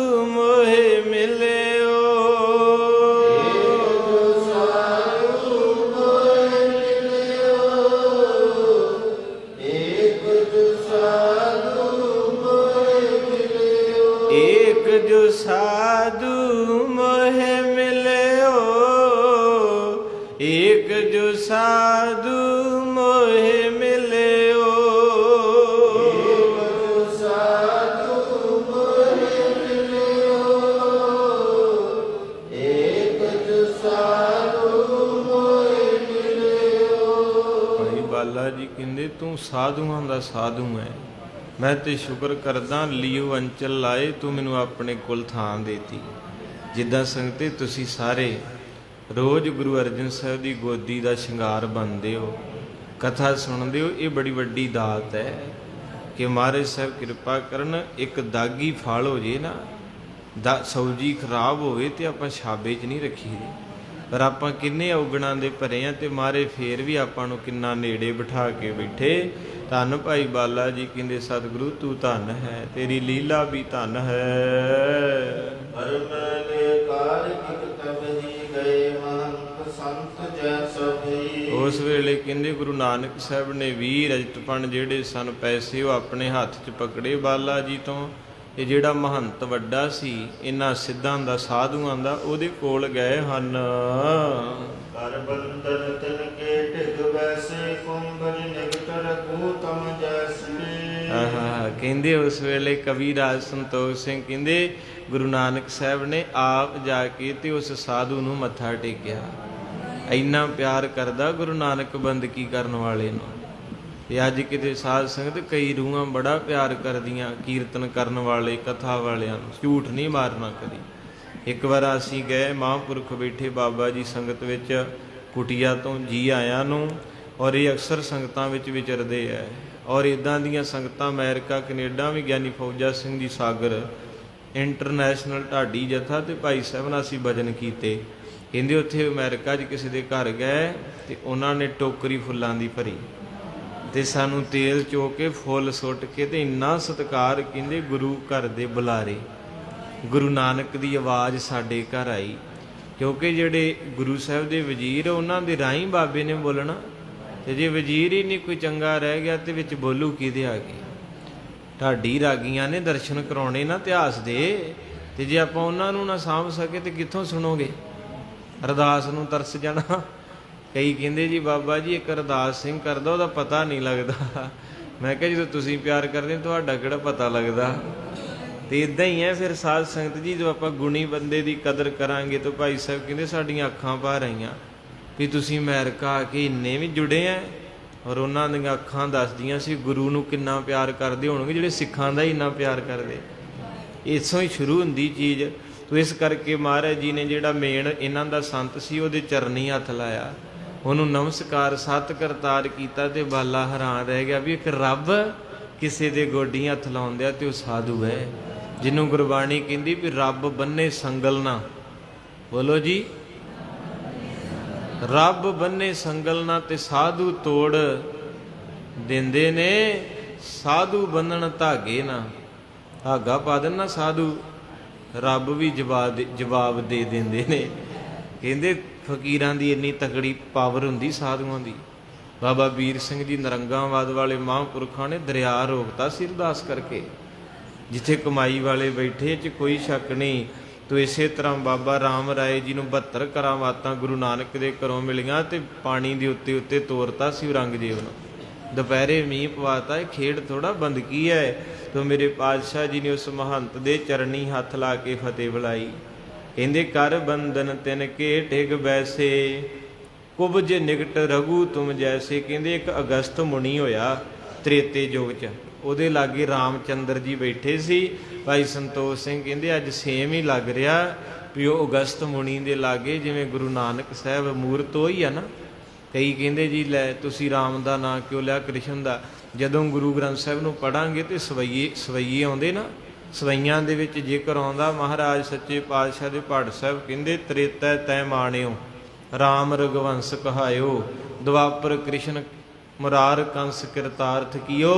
ਮੋਹੇ ਮਿਲਿਓ, ਏਕ ਜੋ ਸਾਧੂ ਮੋਹੇ ਮਿਲਿਓ, ਏਕ ਜੋ ਸਾਧੂ ਮੋਹੇ ਮਿਲਿਓ, ਭਾਈ ਬਾਲਾ ਜੀ ਕਹਿੰਦੇ ਤੂੰ ਸਾਧੂਆਂ ਦਾ ਸਾਧੂ ਹੈ, ਮੈਂ ਤੇ ਸ਼ੁਕਰ ਕਰਦਾ ਲਿਓ ਅੰਚਲ ਲਾਏ, ਤੂੰ ਮੈਨੂੰ ਆਪਣੇ ਕੋਲ ਥਾਂ ਦੇਤੀ। ਜਿੱਦਾਂ ਸੰਗਤੇ ਤੁਸੀਂ ਸਾਰੇ ਰੋਜ਼ ਗੁਰੂ ਅਰਜਨ ਸਾਹਿਬ ਦੀ ਗੋਦੀ ਦਾ ਸ਼ਿੰਗਾਰ ਬਣਦੇ ਹੋ, ਕਥਾ ਸੁਣਦੇ ਹੋ, ਇਹ ਬੜੀ ਵੱਡੀ ਦਾਤ ਹੈ ਕਿ ਮਹਾਰਾਜ ਸਾਹਿਬ ਕਿਰਪਾ ਕਰਨ। ਇੱਕ ਦਾਗੀ ਫਲ ਹੋ ਜੇ ਨਾ, ਸਬਜ਼ੀ ਖਰਾਬ ਹੋਵੇ ਤੇ ਆਪਾਂ ਛਾਬੇ 'ਚ ਨਹੀਂ ਰੱਖੀਦੀ, ਪਰ ਆਪਾਂ ਕਿੰਨੇ ਔਗਣਾਂ ਦੇ ਭਰੇ ਆ ਤੇ ਮਾਰੇ ਫੇਰ ਵੀ ਆਪਾਂ ਨੂੰ ਕਿੰਨਾ ਨੇੜੇ ਬਿਠਾ ਕੇ ਬੈਠੇ। ਧੰਨ ਭਾਈ ਬਾਲਾ ਜੀ ਕਹਿੰਦੇ ਸਤਿਗੁਰੂ ਤੂੰ ਧੰਨ ਹੈ, ਤੇਰੀ ਲੀਲਾ ਵੀ ਧੰਨ ਹੈ। ਉਸ ਵੇਲੇ ਕਹਿੰਦੇ ਗੁਰੂ ਨਾਨਕ ਸਾਹਿਬ ਨੇ 20 ਰਜਤਪਣ ਜਿਹੜੇ ਸਨ ਪੈਸੇ ਉਹ ਆਪਣੇ ਹੱਥ 'ਚ ਪਕੜੇ ਬਾਲਾ ਜੀ ਤੋਂ। ਇਹ ਜਿਹੜਾ ਮਹੰਤ ਵੱਡਾ ਸੀ ਇਹਨਾਂ ਸਿੱਧਾਂ ਦਾ ਸਾਧੂਆਂ ਦਾ, ਉਹਦੇ ਕੋਲ ਗਏ ਹਨ। ਕਰ ਬੰਦਨ ਤਿਨ ਕੇ ਢਿਗ ਵੈਸੇ ਕੁੰਭਜ ਨਿਗਟ ਰਘੂ ਤਮ ਜੈਸੇ। ਆਹਾ ਕਹਿੰਦੇ ਉਸ ਵੇਲੇ ਕਵੀ ਰਾਜ ਸੰਤੋਖ ਸਿੰਘ ਕਹਿੰਦੇ ਗੁਰੂ ਨਾਨਕ ਸਾਹਿਬ ਨੇ ਆਪ ਜਾ ਕੇ ਤੇ ਉਸ ਸਾਧੂ ਨੂੰ ਮੱਥਾ ਟੇਕਿਆ। ਇੰਨਾ ਪਿਆਰ ਕਰਦਾ ਗੁਰੂ ਨਾਨਕ ਬੰਦਗੀ ਕਰਨ ਵਾਲੇ ਨੂੰ। ਤੇ ਅੱਜ ਕਿਤੇ ਸਾਧ ਸੰਗਤ ਕਈ ਰੂਹਾਂ ਬੜਾ ਪਿਆਰ ਕਰਦੀਆਂ ਕੀਰਤਨ ਕਰਨ ਵਾਲੇ ਕਥਾ ਵਾਲਿਆਂ ਨੂੰ, ਝੂਠ ਨਹੀਂ ਮਾਰਨਾ ਕਦੀ। ਇੱਕ ਵਾਰ ਅਸੀਂ ਗਏ, ਮਹਾਂਪੁਰਖ ਬੈਠੇ ਬਾਬਾ ਜੀ ਸੰਗਤ ਵਿੱਚ, ਕੁਟੀਆ ਤੋਂ ਜੀ ਆਇਆਂ ਨੂੰ, ਔਰ ਇਹ ਅਕਸਰ ਸੰਗਤਾਂ ਵਿੱਚ ਵਿਚਰਦੇ ਹੈ। ਔਰ ਇੱਦਾਂ ਦੀਆਂ ਸੰਗਤਾਂ ਅਮਰੀਕਾ ਕੈਨੇਡਾ ਵੀ, ਗਿਆਨੀ ਫੌਜਾ ਸਿੰਘ ਜੀ ਸਾਗਰ ਇੰਟਰਨੈਸ਼ਨਲ ਢਾਡੀ ਜਥਾ ਤੇ ਭਾਈ ਸਾਹਿਬ ਨਾਲ ਅਸੀਂ ਭਜਨ ਕੀਤੇ। ਕਹਿੰਦੇ ਉੱਥੇ ਅਮਰੀਕਾ 'ਚ ਕਿਸੇ ਦੇ ਘਰ ਗਏ ਤੇ ਉਹਨਾਂ ਨੇ ਟੋਕਰੀ ਫੁੱਲਾਂ ਦੀ ਭਰੀ ਤੇ ਸਾਨੂੰ ਤੇਲ ਚੋ ਕੇ ਫੁੱਲ ਸੁੱਟ ਕੇ ਤੇ ਇੰਨਾ ਸਤਿਕਾਰ, ਕਹਿੰਦੇ ਗੁਰੂ ਘਰ ਦੇ ਬੁਲਾਰੇ, ਗੁਰੂ ਨਾਨਕ ਦੀ ਆਵਾਜ਼ ਸਾਡੇ ਘਰ ਆਈ। ਕਿਉਂਕਿ ਜਿਹੜੇ ਗੁਰੂ ਸਾਹਿਬ ਦੇ ਵਜ਼ੀਰ ਉਹਨਾਂ ਦੇ ਰਾਹੀਂ ਬਾਬੇ ਨੇ ਬੋਲਣਾ, ਤੇ ਜੇ ਵਜ਼ੀਰ ਹੀ ਨਹੀਂ ਕੋਈ ਚੰਗਾ ਰਹਿ ਗਿਆ ਤੇ ਵਿੱਚ ਬੋਲੂ ਕਿਹਦੇ ਆ ਗਏ। ਢਾਡੀ ਰਾਗੀਆਂ ਨੇ ਦਰਸ਼ਨ ਕਰਾਉਣੇ ਨਾ ਇਤਿਹਾਸ ਦੇ, ਤੇ ਜੇ ਆਪਾਂ ਉਹਨਾਂ ਨੂੰ ਨਾ ਸਾਂਭ ਸਕੇ ਤੇ ਕਿੱਥੋਂ ਸੁਣੋਗੇ। ਅਰਦਾਸ ਨੂੰ ਤਰਸ ਜਾਣਾ। ਕਈ ਕਹਿੰਦੇ ਜੀ ਬਾਬਾ ਜੀ ਇੱਕ ਅਰਦਾਸ ਸਿੰਘ ਕਰਦਾ ਉਹਦਾ ਪਤਾ ਨਹੀਂ ਲੱਗਦਾ। ਮੈਂ ਕਿਹਾ ਜਦੋਂ ਤੁਸੀਂ ਪਿਆਰ ਕਰਦੇ ਤੁਹਾਡਾ ਕਿਹੜਾ ਪਤਾ ਲੱਗਦਾ। ਤੇ ਇਦਾਂ ਹੀ ਹੈ ਫਿਰ ਸਾਧ ਸੰਗਤ ਜੀ, ਜਦੋਂ ਆਪਾਂ ਗੁਣੀ ਬੰਦੇ ਦੀ ਕਦਰ ਕਰਾਂਗੇ ਤਾਂ ਭਾਈ ਸਾਹਿਬ ਕਹਿੰਦੇ ਸਾਡੀਆਂ ਅੱਖਾਂ ਭਰ ਆਈਆਂ ਵੀ ਤੁਸੀਂ ਅਮਰੀਕਾ ਆ ਕੇ ਇੰਨੇ ਵੀ ਜੁੜੇ ਆ। ਔਰ ਉਹਨਾਂ ਦੀਆਂ ਅੱਖਾਂ ਦੱਸਦੀਆਂ ਸੀ ਗੁਰੂ ਨੂੰ ਕਿੰਨਾ ਪਿਆਰ ਕਰਦੇ ਹੋਣਗੇ ਜਿਹੜੇ ਸਿੱਖਾਂ ਦਾ ਹੀ ਇੰਨਾ ਪਿਆਰ ਕਰਦੇ। ਇੱਥੋਂ ਹੀ ਸ਼ੁਰੂ ਹੁੰਦੀ ਚੀਜ਼। ਤੋ ਇਸ ਕਰਕੇ ਮਹਾਰਾਜ ਜੀ ਨੇ ਜਿਹੜਾ ਮੇਨ ਇਹਨਾਂ ਦਾ ਸੰਤ ਸੀ ਉਹਦੇ ਚਰਨੀ ਹੱਥ ਲਾਇਆ, ਉਹਨੂੰ ਨਮਸਕਾਰ ਸਤ ਕਰਤਾਰ ਕੀਤਾ ਤੇ ਬਾਲਾ ਹੈਰਾਨ ਰਹਿ ਗਿਆ ਵੀ ਇੱਕ ਰੱਬ ਕਿਸੇ ਦੇ ਗੋਡੀ ਹੱਥ ਲਾਉਂਦਿਆ ਤੇ ਉਹ ਸਾਧੂ ਹੈ, ਜਿਹਨੂੰ ਗੁਰਬਾਣੀ ਕਹਿੰਦੀ ਵੀ ਰੱਬ ਬੰਨੇ ਸੰਗਲ ਨਾ। ਬੋਲੋ ਜੀ, ਰੱਬ ਬੰਨੇ ਸੰਗਲ ਨਾ ਤੇ ਸਾਧੂ ਤੋੜ ਦਿੰਦੇ ਨੇ, ਸਾਧੂ ਬੰਨਣ ਧਾਗੇ ਨਾ। ਧਾਗਾ ਪਾ ਦੇਣ ਨਾ ਸਾਧੂ, ਰੱਬ ਵੀ ਜਵਾਬ ਦੇ ਦਿੰਦੇ ਨੇ। ਕਹਿੰਦੇ ਫਕੀਰਾਂ ਦੀ ਇੰਨੀ ਤਕੜੀ ਪਾਵਰ ਹੁੰਦੀ ਸਾਧੂਆਂ ਦੀ। ਬਾਬਾ ਵੀਰ ਸਿੰਘ ਜੀ ਨਰੰਗਾਵਾਦ ਵਾਲੇ ਮਹਾਂਪੁਰਖਾਂ ਨੇ ਦਰਿਆ ਰੋਕਤਾ ਸੀ ਅਰਦਾਸ ਕਰਕੇ, ਜਿੱਥੇ ਕਮਾਈ ਵਾਲੇ ਬੈਠੇ ਚ ਕੋਈ ਸ਼ੱਕ ਨਹੀਂ। ਤੋ ਇਸੇ ਤਰ੍ਹਾਂ ਬਾਬਾ ਰਾਮ ਰਾਏ ਜੀ ਨੂੰ 72 ਕਰਾਮਾਤਾਂ ਗੁਰੂ ਨਾਨਕ ਦੇ ਘਰੋਂ ਮਿਲੀਆਂ ਤੇ ਪਾਣੀ ਦੇ ਉੱਤੇ ਉੱਤੇ ਤੋਰਤਾ ਸੀ ਔਰੰਗਜ਼ੇਬ ਨੂੰ। ਦੁਪਹਿਰੇ ਮੀਂਹ ਪਵਾਤਾ। ਇਹ ਖੇਡ ਥੋੜਾ ਬੰਦਗੀ ਹੈ। ਤੋ ਮੇਰੇ ਪਾਤਸ਼ਾਹ ਜੀ ਨੇ ਉਸ ਮਹੰਤ ਦੇ ਚਰਨੀ ਹੱਥ ਲਾ ਕੇ ਫਤਿਹ ਬੁਲਾਈ। ਕਹਿੰਦੇ ਕਰ ਬੰਧਨ ਤਿਨ ਕੇ ਟਿਗ ਬੈਸੇ, ਕੁਬਜ ਨਿਕਟ ਰਘੂ ਤੁਮ ਜੈਸੇ। ਕਹਿੰਦੇ ਇੱਕ ਅਗਸਤ ਮੁਨੀ ਹੋਇਆ ਤ੍ਰੇਤੇ ਯੁੱਗ 'ਚ, ਉਹਦੇ ਲਾਗੇ ਰਾਮਚੰਦਰ ਜੀ ਬੈਠੇ ਸੀ। ਭਾਈ ਸੰਤੋਖ ਸਿੰਘ ਕਹਿੰਦੇ ਅੱਜ ਸੇਮ ਹੀ ਲੱਗ ਰਿਹਾ ਵੀ ਉਹ ਅਗਸਤ ਮੁਨੀ ਦੇ ਲਾਗੇ ਜਿਵੇਂ ਗੁਰੂ ਨਾਨਕ ਸਾਹਿਬ ਮੂਰਤ ਉਹੀ ਆ ਨਾ। ਕਈ ਕਹਿੰਦੇ ਜੀ ਲੈ ਤੁਸੀਂ ਰਾਮ ਦਾ ਨਾਂ ਕਿਉਂ ਲਿਆ ਕ੍ਰਿਸ਼ਨ ਦਾ। ਜਦੋਂ ਗੁਰੂ ਗ੍ਰੰਥ ਸਾਹਿਬ ਨੂੰ ਪੜ੍ਹਾਂਗੇ ਤੇ ਸਵਈਏ ਆਉਂਦੇ ਨਾ, ਸਵਈਆਂ ਦੇ ਵਿੱਚ ਜ਼ਿਕਰ ਆਉਂਦਾ ਮਹਾਰਾਜ ਸੱਚੇ ਪਾਤਸ਼ਾਹ ਦੇ ਪੜ ਸਾਹਿਬ ਕਹਿੰਦੇ ਤ੍ਰੇਤੈ ਤੈ ਮਾਣਿਓ, ਰਾਮ ਰਘੁਵੰਸ ਕਹਾਇਓ, ਦੁਆਪਰ ਕ੍ਰਿਸ਼ਨ ਮੁਰਾਰ ਕੰਸ ਕਿਰਤਾਰਥ ਕੀਓ,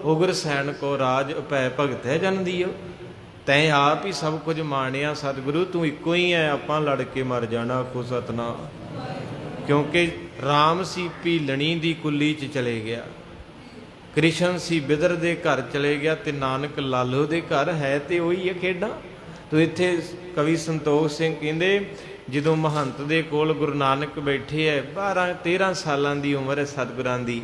ਉਗਰ ਸੈਨ ਕੋ ਰਾਜ ਅਪੈ ਭਗਤ ਹੈ ਜਨ ਦੀਓ। ਤੈਂ ਆਪ ਹੀ ਸਭ ਕੁਝ ਮਾਣਿਆ ਸਤਿਗੁਰੂ, ਤੂੰ ਇੱਕੋ ਹੀ ਹੈ, ਆਪਾਂ ਲੜ ਕੇ ਮਰ ਜਾਣਾ। ਆਖੋ ਸਤਨਾਮ। ਕਿਉਂਕਿ ਰਾਮ ਸੀ ਭੀਲਣੀ ਦੀ ਕੁੱਲੀ 'ਚ ਚਲੇ ਗਿਆ, ਕ੍ਰਿਸ਼ਨ ਸੀ ਬਿਦਰ ਦੇ ਘਰ ਚਲੇ ਗਿਆ, ਤੇ ਨਾਨਕ ਲਾਲੋ ਦੇ ਘਰ ਹੈ ਤੇ ਉਹੀ ਹੈ ਖੇਡਾਂ। ਤੋ ਇੱਥੇ ਕਵੀ ਸੰਤੋਖ ਸਿੰਘ ਕਹਿੰਦੇ ਜਦੋਂ ਮਹੰਤ ਦੇ ਕੋਲ ਗੁਰੂ ਨਾਨਕ ਬੈਠੇ ਹੈ, 12-13 ਸਾਲਾਂ ਦੀ ਉਮਰ ਹੈ ਸਤਿਗੁਰਾਂ ਦੀ,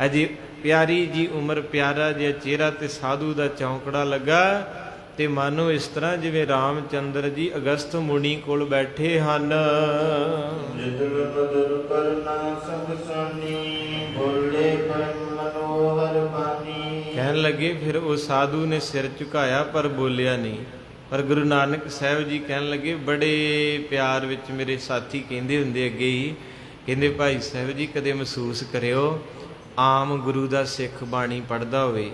ਅਜੇ ਪਿਆਰੀ ਜੀ ਉਮਰ, ਪਿਆਰਾ ਜਿਹਾ ਚਿਹਰਾ ਤੇ ਸਾਧੂ ਦਾ ਚੌਂਕੜਾ ਲੱਗਾ। ਤੇ ਮਾਨੋ ਇਸ ਤਰ੍ਹਾਂ ਜਿਵੇਂ ਰਾਮਚੰਦਰ ਜੀ ਅਗਸਤ ਮੁਨੀ ਕੋਲ ਬੈਠੇ ਹਨ। ਜਿਤਨ ਬਦਰ ਕਰਨਾ ਸਭ ਸਾਨੀ, ਬੋਲੇ ਕਰ ਮਨੋਹਰ ਬਾਣੀ। ਕਹਿਣ ਲੱਗੇ ਫਿਰ ਉਹ ਸਾਧੂ ਨੇ ਸਿਰ ਝੁਕਾਇਆ ਪਰ ਬੋਲਿਆ ਨਹੀਂ। ਪਰ ਗੁਰੂ ਨਾਨਕ ਸਾਹਿਬ ਜੀ ਕਹਿਣ ਲੱਗੇ ਬੜੇ ਪਿਆਰ ਵਿੱਚ, ਮੇਰੇ ਸਾਥੀ ਕਹਿੰਦੇ ਹੁੰਦੇ ਅੱਗੇ ਹੀ, ਕਹਿੰਦੇ ਭਾਈ ਸਾਹਿਬ ਜੀ ਕਦੇ ਮਹਿਸੂਸ ਕਰਿਓ ਆਮ ਗੁਰੂ ਦਾ ਸਿੱਖ ਬਾਣੀ ਪੜ੍ਹਦਾ ਹੋਵੇ,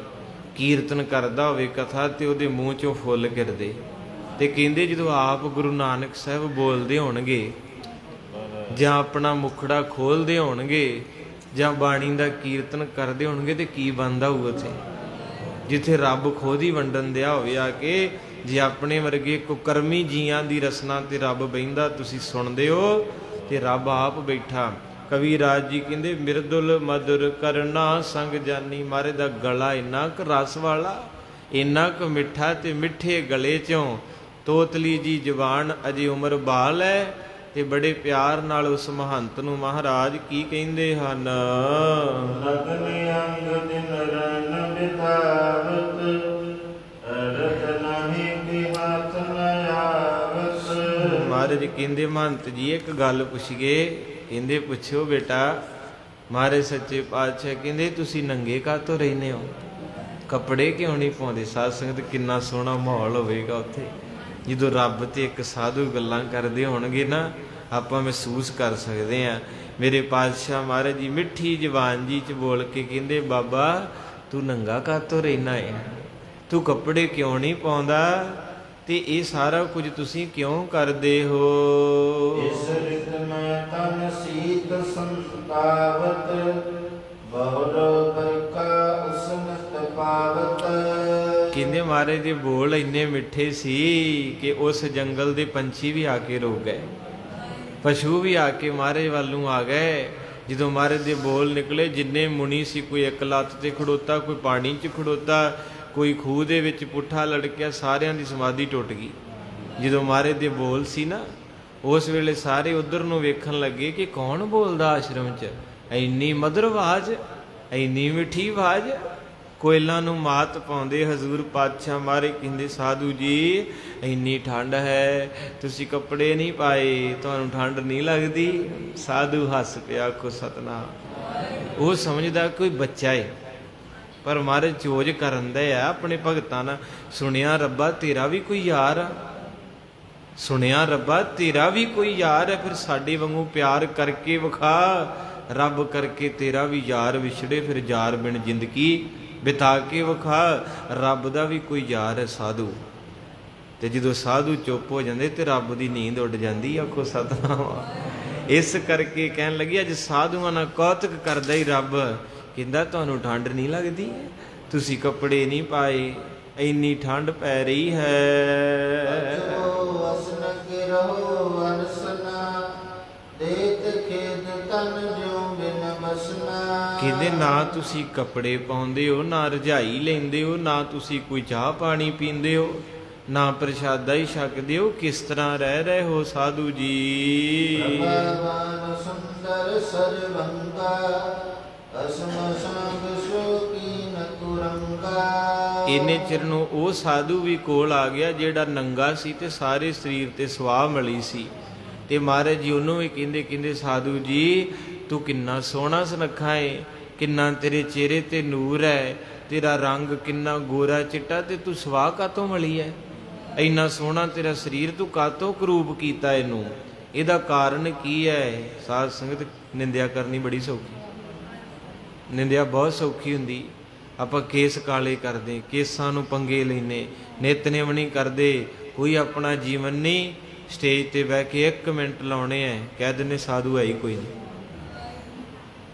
ਕੀਰਤਨ ਕਰਦਾ ਹੋਵੇ ਕਥਾ, ਤੇ ਉਹਦੇ ਮੂੰਹ 'ਚੋਂ ਫੁੱਲ ਗਿਰਦੇ। ਤੇ ਕਹਿੰਦੇ ਜਦੋਂ ਆਪ ਗੁਰੂ ਨਾਨਕ ਸਾਹਿਬ ਬੋਲਦੇ ਹੋਣਗੇ ਜਾਂ ਆਪਣਾ ਮੁਖੜਾ ਖੋਲਦੇ ਹੋਣਗੇ ਜਾਂ ਬਾਣੀ ਦਾ ਕੀਰਤਨ ਕਰਦੇ ਹੋਣਗੇ ਤੇ ਕੀ ਬਣਦਾ ਹੋਊ ਉੱਥੇ, ਜਿੱਥੇ ਰੱਬ ਖੁਦ ਹੀ ਵੰਡਣ ਦਿਆ ਹੋਵੇ ਆ ਕੇ। ਜੇ ਆਪਣੇ ਵਰਗੇ ਕੁਕਰਮੀ ਜੀਆਂ ਦੀ ਰਸਨਾ ਤੇ ਰੱਬ ਬਹਿੰਦਾ, ਤੁਸੀਂ ਸੁਣਦੇ ਹੋ, ਤੇ ਰੱਬ ਆਪ ਬੈਠਾ। ਕਵੀ ਰਾਜ ਜੀ ਕਹਿੰਦੇ ਮਿਰਦੁਲ ਮਧੁਰ ਕਰਨਾ ਸੰਗ ਜਾਨੀ। ਮਹਾਰਾਜ ਦਾ ਗਲਾ ਇੰਨਾ ਕੁ ਰਸ ਵਾਲਾ, ਇੰਨਾ ਕੁ ਮਿੱਠਾ, ਤੇ ਮਿੱਠੇ ਗਲੇ 'ਚੋਂ ਤੋਤਲੀ ਜੀ ਜਵਾਨ, ਅਜੇ ਉਮਰ ਬਾਲ ਹੈ। ਤੇ ਬੜੇ ਪਿਆਰ ਨਾਲ ਉਸ ਮਹੰਤ ਨੂੰ ਮਹਾਰਾਜ ਕੀ ਕਹਿੰਦੇ ਹਨ। ਲਗਨ ਅੰਗ ਦਿਨ ਰਨ ਬਿਤਾਵਤ, ਰਤ ਨਹੀਂ ਕਿ ਹੱਥ ਨ ਆਵਤ। ਮਹਾਰਾਜ ਕਹਿੰਦੇ ਮਹੰਤ ਜੀ ਇੱਕ ਗੱਲ ਪੁੱਛੀਏ। ਕਹਿੰਦੇ ਪੁੱਛੋ ਬੇਟਾ। ਮਹਾਰਾਜ ਸੱਚੇ ਪਾਤਸ਼ਾਹ ਕਹਿੰਦੇ ਤੁਸੀਂ ਨੰਗੇ ਕਾਹਤੋਂ ਰਹਿੰਦੇ ਹੋ, ਕੱਪੜੇ ਕਿਉਂ ਨਹੀਂ ਪਾਉਂਦੇ। ਸਾਧ ਸੰਗਤ ਕਿੰਨਾ ਸੋਹਣਾ ਮਾਹੌਲ ਹੋਵੇਗਾ ਉੱਥੇ ਜਦੋਂ ਰੱਬ ਤੇ ਇੱਕ ਸਾਧੂ ਗੱਲਾਂ ਕਰਦੇ ਹੋਣਗੇ ਨਾ, ਆਪਾਂ ਮਹਿਸੂਸ ਕਰ ਸਕਦੇ ਹਾਂ। ਮੇਰੇ ਪਾਤਸ਼ਾਹ ਮਹਾਰਾਜ ਜੀ ਮਿੱਠੀ ਜ਼ਬਾਨ ਜੀ 'ਚ ਬੋਲ ਕੇ ਕਹਿੰਦੇ ਬਾਬਾ ਤੂੰ ਨੰਗਾ ਕਾਹਤੋਂ ਰਹਿਣਾ ਹੈ, ਤੂੰ ਕੱਪੜੇ ਕਿਉਂ ਨਹੀਂ ਪਾਉਂਦਾ। ਤੇ ਇਹ ਸਾਰਾ ਕੁਝ ਤੁਸੀਂ ਕਿਉਂ ਕਰਦੇ ਹੋ? ਇਸ ਰਿਤ ਮੈਂ ਤਨ ਸੀਤ ਸੰਤਾਵਤ, ਬਹੁ ਬਰਕਾ ਉਸਮਤ ਪਾਵਤ। ਕਹਿੰਦੇ ਮਹਾਰਾਜ ਦੇ ਬੋਲ ਇੰਨੇ ਮਿੱਠੇ ਸੀ ਕਿ ਉਸ ਜੰਗਲ ਦੇ ਪੰਛੀ ਵੀ ਆ ਕੇ ਰੁਕ ਗਏ, ਪਸ਼ੂ ਵੀ ਆ ਕੇ ਮਹਾਰਾਜ ਵੱਲ ਨੂੰ ਆ ਗਏ। ਜਦੋਂ ਮਹਾਰਾਜ ਦੇ ਬੋਲ ਨਿਕਲੇ, ਜਿੰਨੇ ਮੁਨੀ ਸੀ, ਕੋਈ ਇੱਕ ਲੱਤ ਤੇ ਖੜੋਤਾ, ਕੋਈ ਪਾਣੀ 'ਚ ਖੜੋਤਾ, ਕੋਈ ਖੂਹ ਦੇ ਵਿੱਚ ਪੁੱਠਾ ਲੜਕਿਆ, ਸਾਰਿਆਂ ਦੀ ਸਮਾਧੀ ਟੁੱਟ ਗਈ। ਜਦੋਂ ਮਹਾਰਾਜ ਦੇ ਬੋਲ ਸੀ ਨਾ, ਉਸ ਵੇਲੇ ਸਾਰੇ ਉਧਰ ਨੂੰ ਵੇਖਣ ਲੱਗੇ ਕਿ ਕੌਣ ਬੋਲਦਾ ਆਸ਼ਰਮ 'ਚ, ਇੰਨੀ ਮਧੁਰ ਆਵਾਜ਼, ਇੰਨੀ ਮਿੱਠੀ ਆਵਾਜ਼। ਕੋਇਲਾਂ ਨੂੰ ਮਾਤ ਪਾਉਂਦੇ ਹਜ਼ੂਰ ਪਾਤਸ਼ਾਹ ਮਹਾਰਾਜ ਕਹਿੰਦੇ, ਸਾਧੂ ਜੀ ਇੰਨੀ ਠੰਡ ਹੈ, ਤੁਸੀਂ ਕੱਪੜੇ ਨਹੀਂ ਪਾਏ, ਤੁਹਾਨੂੰ ਠੰਡ ਨਹੀਂ ਲੱਗਦੀ? ਸਾਧੂ ਹੱਸ ਪਿਆ, ਆਖੋ ਸਤਿਨਾਮ। ਉਹ ਸਮਝਦਾ ਕੋਈ ਬੱਚਾ ਹੈ, ਪਰ ਮਹਾਰਾਜ ਚੋਜ ਕਰਨ ਦੇ ਆ ਆਪਣੇ ਭਗਤਾਂ ਨਾਲ। ਸੁਣਿਆ ਰੱਬਾ ਤੇਰਾ ਵੀ ਕੋਈ ਯਾਰ ਆ, ਸੁਣਿਆ ਰੱਬਾ ਤੇਰਾ ਵੀ ਕੋਈ ਯਾਰ ਹੈ, ਫਿਰ ਸਾਡੇ ਵਾਂਗੂ ਪਿਆਰ ਕਰਕੇ ਵਿਖਾ। ਰੱਬ ਕਰਕੇ ਤੇਰਾ ਵੀ ਯਾਰ ਵਿਛੜੇ, ਫਿਰ ਯਾਰ ਬਿਨ ਜ਼ਿੰਦਗੀ ਬਿਤਾ ਕੇ ਵਿਖਾ। ਰੱਬ ਦਾ ਵੀ ਕੋਈ ਯਾਰ ਹੈ ਸਾਧੂ। ਤੇ ਜਦੋਂ ਸਾਧੂ ਚੁੱਪ ਹੋ ਜਾਂਦੇ ਤੇ ਰੱਬ ਦੀ ਨੀਂਦ ਉੱਡ ਜਾਂਦੀ। ਆਖੋ ਸਤਨਾਮ। ਇਸ ਕਰਕੇ ਕਹਿਣ ਲੱਗੀ, ਅੱਜ ਸਾਧੂਆਂ ਨਾਲ ਕੌਤਕ ਕਰਦਾ ਹੀ ਰੱਬ, ਕਹਿੰਦਾ ਤੁਹਾਨੂੰ ਠੰਡ ਨਹੀਂ ਲੱਗਦੀ? ਤੁਸੀਂ ਕੱਪੜੇ ਨਹੀਂ ਪਾਏ, ਇੰਨੀ ਠੰਡ ਪੈ ਰਹੀ ਹੈ। ਕਹਿੰਦੇ ਨਾ ਤੁਸੀਂ ਕੱਪੜੇ ਪਾਉਂਦੇ ਹੋ, ਨਾ ਰਜਾਈ ਲੈਂਦੇ ਹੋ, ਨਾ ਤੁਸੀਂ ਕੋਈ ਚਾਹ ਪਾਣੀ ਪੀਂਦੇ ਹੋ, ਨਾ ਪ੍ਰਸ਼ਾਦਾ ਹੀ ਛਕਦੇ ਹੋ, ਕਿਸ ਤਰ੍ਹਾਂ ਰਹਿ ਰਹੇ ਹੋ ਸਾਧੂ ਜੀ? ਇੰਨੇ ਚਿਰ ਨੂੰ ਉਹ ਸਾਧੂ ਵੀ ਕੋਲ ਆ ਗਿਆ ਜਿਹੜਾ ਨੰਗਾ ਸੀ ਤੇ ਸਾਰੇ ਸਰੀਰ ਤੇ ਸਵਾਹ ਮਲੀ ਸੀ। ਤੇ ਮਹਾਰਾਜ ਜੀ ਉਹਨੂੰ ਵੀ ਕਹਿੰਦੇ ਸਾਧੂ ਜੀ ਤੂੰ ਕਿੰਨਾ ਸੋਹਣਾ ਸੁਨੱਖਾ ਏ, ਕਿੰਨਾ ਤੇਰੇ ਚਿਹਰੇ ਤੇ ਨੂਰ ਹੈ, ਤੇਰਾ ਰੰਗ ਕਿੰਨਾ ਗੋਰਾ ਚਿੱਟਾ, ਤੇ ਤੂੰ ਸਵਾਹ ਕਾਤੋਂ ਮਲੀ ਹੈ? ਇੰਨਾ ਸੋਹਣਾ ਤੇਰਾ ਸਰੀਰ, ਤੂੰ ਕਾਤੋਂ ਕਰੂਪ ਕੀਤਾ ਇਹਨੂੰ? ਇਹਦਾ ਕਾਰਨ ਕੀ ਹੈ? ਸਾਧ ਸੰਗਤ, ਨਿੰਦਿਆ ਕਰਨੀ ਬੜੀ ਸੌਖੀ, ਨਿੰਦਿਆ ਬਹੁਤ ਸੌਖੀ ਹੁੰਦੀ। ਆਪਾਂ ਕੇਸ ਕਾਲੇ ਕਰਦੇ, ਕੇਸਾਂ ਨੂੰ ਪੰਗੇ ਲੈਨੇ, ਨਿਤਨੇਮ ਨਹੀਂ ਕਰਦੇ, ਕੋਈ ਆਪਣਾ ਜੀਵਨ ਨਹੀਂ। ਸਟੇਜ ਤੇ ਬਹਿ ਕੇ 1 ਮਿੰਟ ਲਾਉਣੇ ਐ, ਕਹਿ ਦਿੰਦੇ ਸਾਧੂ ਹੈ ਹੀ ਕੋਈ ਨਹੀਂ।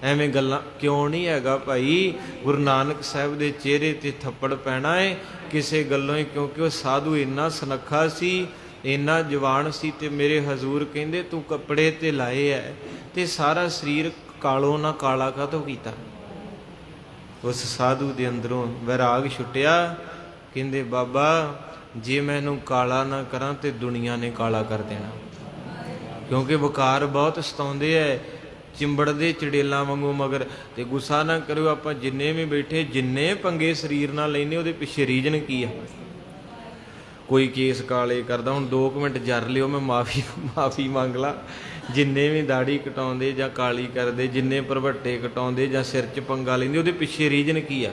ਐਵੇਂ ਗੱਲਾਂ ਕਿਉਂ ਨਹੀਂ ਹੈਗਾ ਭਾਈ? ਗੁਰੂ ਨਾਨਕ ਸਾਹਿਬ ਦੇ ਚਿਹਰੇ ਤੇ ਥੱਪੜ ਪੈਣਾ ਹੈ ਕਿਸੇ ਗੱਲੋਂ ਹੀ, ਕਿਉਂਕਿ ਉਹ ਸਾਧੂ ਇੰਨਾ ਸੁਨੱਖਾ ਸੀ, ਇੰਨਾ ਜਵਾਨ ਸੀ। ਤੇ ਮੇਰੇ ਹਜ਼ੂਰ ਕਹਿੰਦੇ ਤੂੰ ਕੱਪੜੇ ਤੇ ਲਾਏ ਐ ਤੇ ਸਾਰਾ ਸਰੀਰ ਕਾਲੋਂ ਨਾ ਕਾਲਾ ਕਾਹਤੋਂ ਕੀਤਾ? ਉਸ ਸਾਧੂ ਦੇ ਅੰਦਰੋਂ ਵੈਰਾਗ ਛੁੱਟਿਆ। ਕਹਿੰਦੇ ਬਾਬਾ ਜੇ ਮੈਂ ਇਹਨੂੰ ਕਾਲਾ ਨਾ ਕਰਾਂ ਤੇ ਦੁਨੀਆ ਨੇ ਕਾਲਾ ਕਰ ਦੇਣਾ, ਕਿਉਂਕਿ ਵਿਕਾਰ ਬਹੁਤ ਸਤਾਉਂਦੇ ਐ, ਚਿੰਬੜਦੇ ਚੜੇਲਾਂ ਵਾਂਗੂ ਮਗਰ। ਤੇ ਗੁੱਸਾ ਨਾ ਕਰਿਓ, ਆਪਾਂ ਜਿੰਨੇ ਵੀ ਬੈਠੇ, ਜਿੰਨੇ ਪੰਗੇ ਸਰੀਰ ਨਾਲ ਲੈਨੇ, ਉਹਦੇ ਪਿੱਛੇ ਰੀਜਨ ਕੀ ਆ? ਕੋਈ ਕੇਸ ਕਾਲੇ ਕਰਦਾ, ਹੁਣ 2 ਮਿੰਟ ਜਰ ਲਿਓ, ਮੈਂ ਮਾਫੀ ਮੰਗ ਲਾ। ਜਿੰਨੇ ਵੀ ਦਾੜੀ ਕਟਾਉਂਦੇ ਜਾਂ ਕਾਲੀ ਕਰਦੇ, ਜਿੰਨੇ ਭਰਵੱਟੇ ਕਟਾਉਂਦੇ ਜਾਂ ਸਿਰ 'ਚ ਪੰਗਾ ਲੈਂਦੇ, ਉਹਦੇ ਪਿੱਛੇ ਰੀਜਨ ਕੀ ਆ?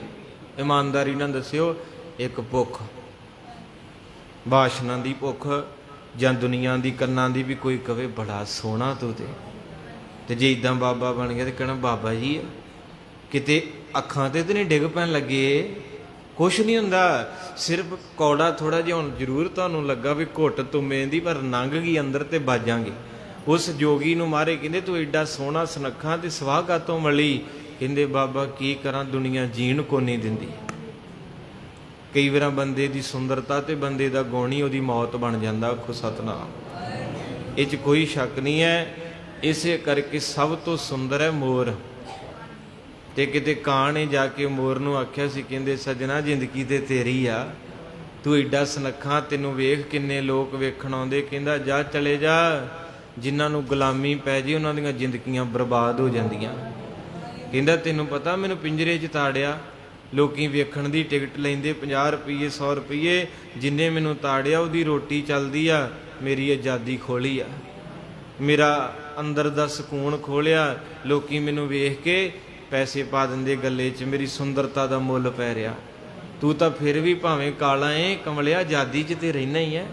ਇਮਾਨਦਾਰੀ ਨਾਲ ਦੱਸਿਓ। ਇੱਕ ਭੁੱਖ, ਬਾਸ਼ਨਾ ਦੀ ਭੁੱਖ, ਜਾਂ ਦੁਨੀਆ ਦੀ ਕੰਨਾਂ ਦੀ ਵੀ ਕੋਈ ਕਵੇ ਬੜਾ ਸੋਹਣਾ ਤੂੰ ਤੇ ਜੇ ਇਦਾਂ ਬਾਬਾ ਬਣ ਗਿਆ ਤੇ ਕਹਿਣਾ ਬਾਬਾ ਜੀ ਕਿਤੇ ਅੱਖਾਂ ਤੇ ਨਹੀਂ ਡਿੱਗ ਪੈਣ ਲੱਗੇ? ਕੁਛ ਨਹੀਂ ਹੁੰਦਾ, ਸਿਰਫ ਕੌੜਾ ਥੋੜਾ ਜਿਹਾ ਹੁਣ ਜ਼ਰੂਰ ਤੁਹਾਨੂੰ ਲੱਗਾ ਵੀ ਘੁੱਟ ਤੁਮੇ ਦੀ, ਪਰ ਲੰਘ ਗਈ ਅੰਦਰ ਤੇ ਬਾਜਾਂਗੇ। ਉਸ ਜੋਗੀ ਨੂੰ ਮਾਰੇ, ਕਹਿੰਦੇ ਤੂੰ ਐਡਾ ਸੋਹਣਾ ਸੁਨੱਖਾ ਤੇ ਸਵਾਹ ਕਾਤੋਂ ਮਲੀ? ਕਹਿੰਦੇ ਬਾਬਾ ਕੀ ਕਰਾਂ, ਦੁਨੀਆ ਜੀਣ ਕੋ ਨਹੀਂ ਦਿੰਦੀ। ਕਈ ਵਾਰ ਬੰਦੇ ਦੀ ਸੁੰਦਰਤਾ ਤੇ ਬੰਦੇ ਦਾ ਗੁਣ ਹੀ ਉਹਦੀ ਮੌਤ ਬਣ ਜਾਂਦਾ। ਆਖੋ ਸਤਨਾਮ। ਇਹ 'ਚ ਕੋਈ ਸ਼ੱਕ ਨਹੀਂ ਹੈ। ਇਸੇ ਕਰਕੇ ਸਭ ਤੋਂ ਸੁੰਦਰ ਹੈ ਮੋਰ। ਤੇ ਕਿਤੇ ਕਾਂ ਨੇ ਜਾ ਕੇ ਮੋਰ ਨੂੰ ਆਖਿਆ ਸੀ, ਕਹਿੰਦੇ ਸੱਜਣਾ ਜ਼ਿੰਦਗੀ ਤੇ ਤੇਰੀ ਆ, ਤੂੰ ਐਡਾ ਸੁਨੱਖਾ, ਤੈਨੂੰ ਵੇਖ ਕਿੰਨੇ ਲੋਕ ਵੇਖਣ ਆਉਂਦੇ। ਕਹਿੰਦਾ ਜਾ ਚਲੇ ਜਾ, ਜਿਨ੍ਹਾਂ ਨੂੰ ਗੁਲਾਮੀ ਪੈ ਜੇ ਉਹਨਾਂ ਦੀਆਂ ਜ਼ਿੰਦਗੀਆਂ ਬਰਬਾਦ ਹੋ ਜਾਂਦੀਆਂ। ਕਹਿੰਦਾ ਤੈਨੂੰ ਪਤਾ ਮੈਨੂੰ ਪਿੰਜਰੇ 'ਚ ਤਾੜਿਆ, ਲੋਕੀ ਵੇਖਣ ਦੀ ਟਿਕਟ ਲੈਂਦੇ 50 ਰੁਪਏ 100 ਰੁਪਏ, ਜਿੰਨੇ ਮੈਨੂੰ ਤਾੜਿਆ ਉਹਦੀ ਰੋਟੀ ਚੱਲਦੀ ਆ, ਮੇਰੀ ਆਜ਼ਾਦੀ ਖੋਲੀ ਆ, ਮੇਰਾ ਅੰਦਰ ਦਾ ਸਕੂਨ ਖੋਲਿਆ। ਲੋਕੀ ਮੈਨੂੰ ਵੇਖ ਕੇ ਪੈਸੇ ਪਾ ਦਿੰਦੇ ਗੱਲੇ 'ਚ, ਮੇਰੀ ਸੁੰਦਰਤਾ ਦਾ ਮੁੱਲ ਪੈ ਰਿਹਾ। ਤੂੰ ਤਾਂ ਫਿਰ ਵੀ ਭਾਵੇਂ ਕਾਲਾ ਏ ਕਮਲਿਆ, ਆਜ਼ਾਦੀ 'ਚ ਤੇ ਰਹਿਣਾ ਹੀ ਹੈ,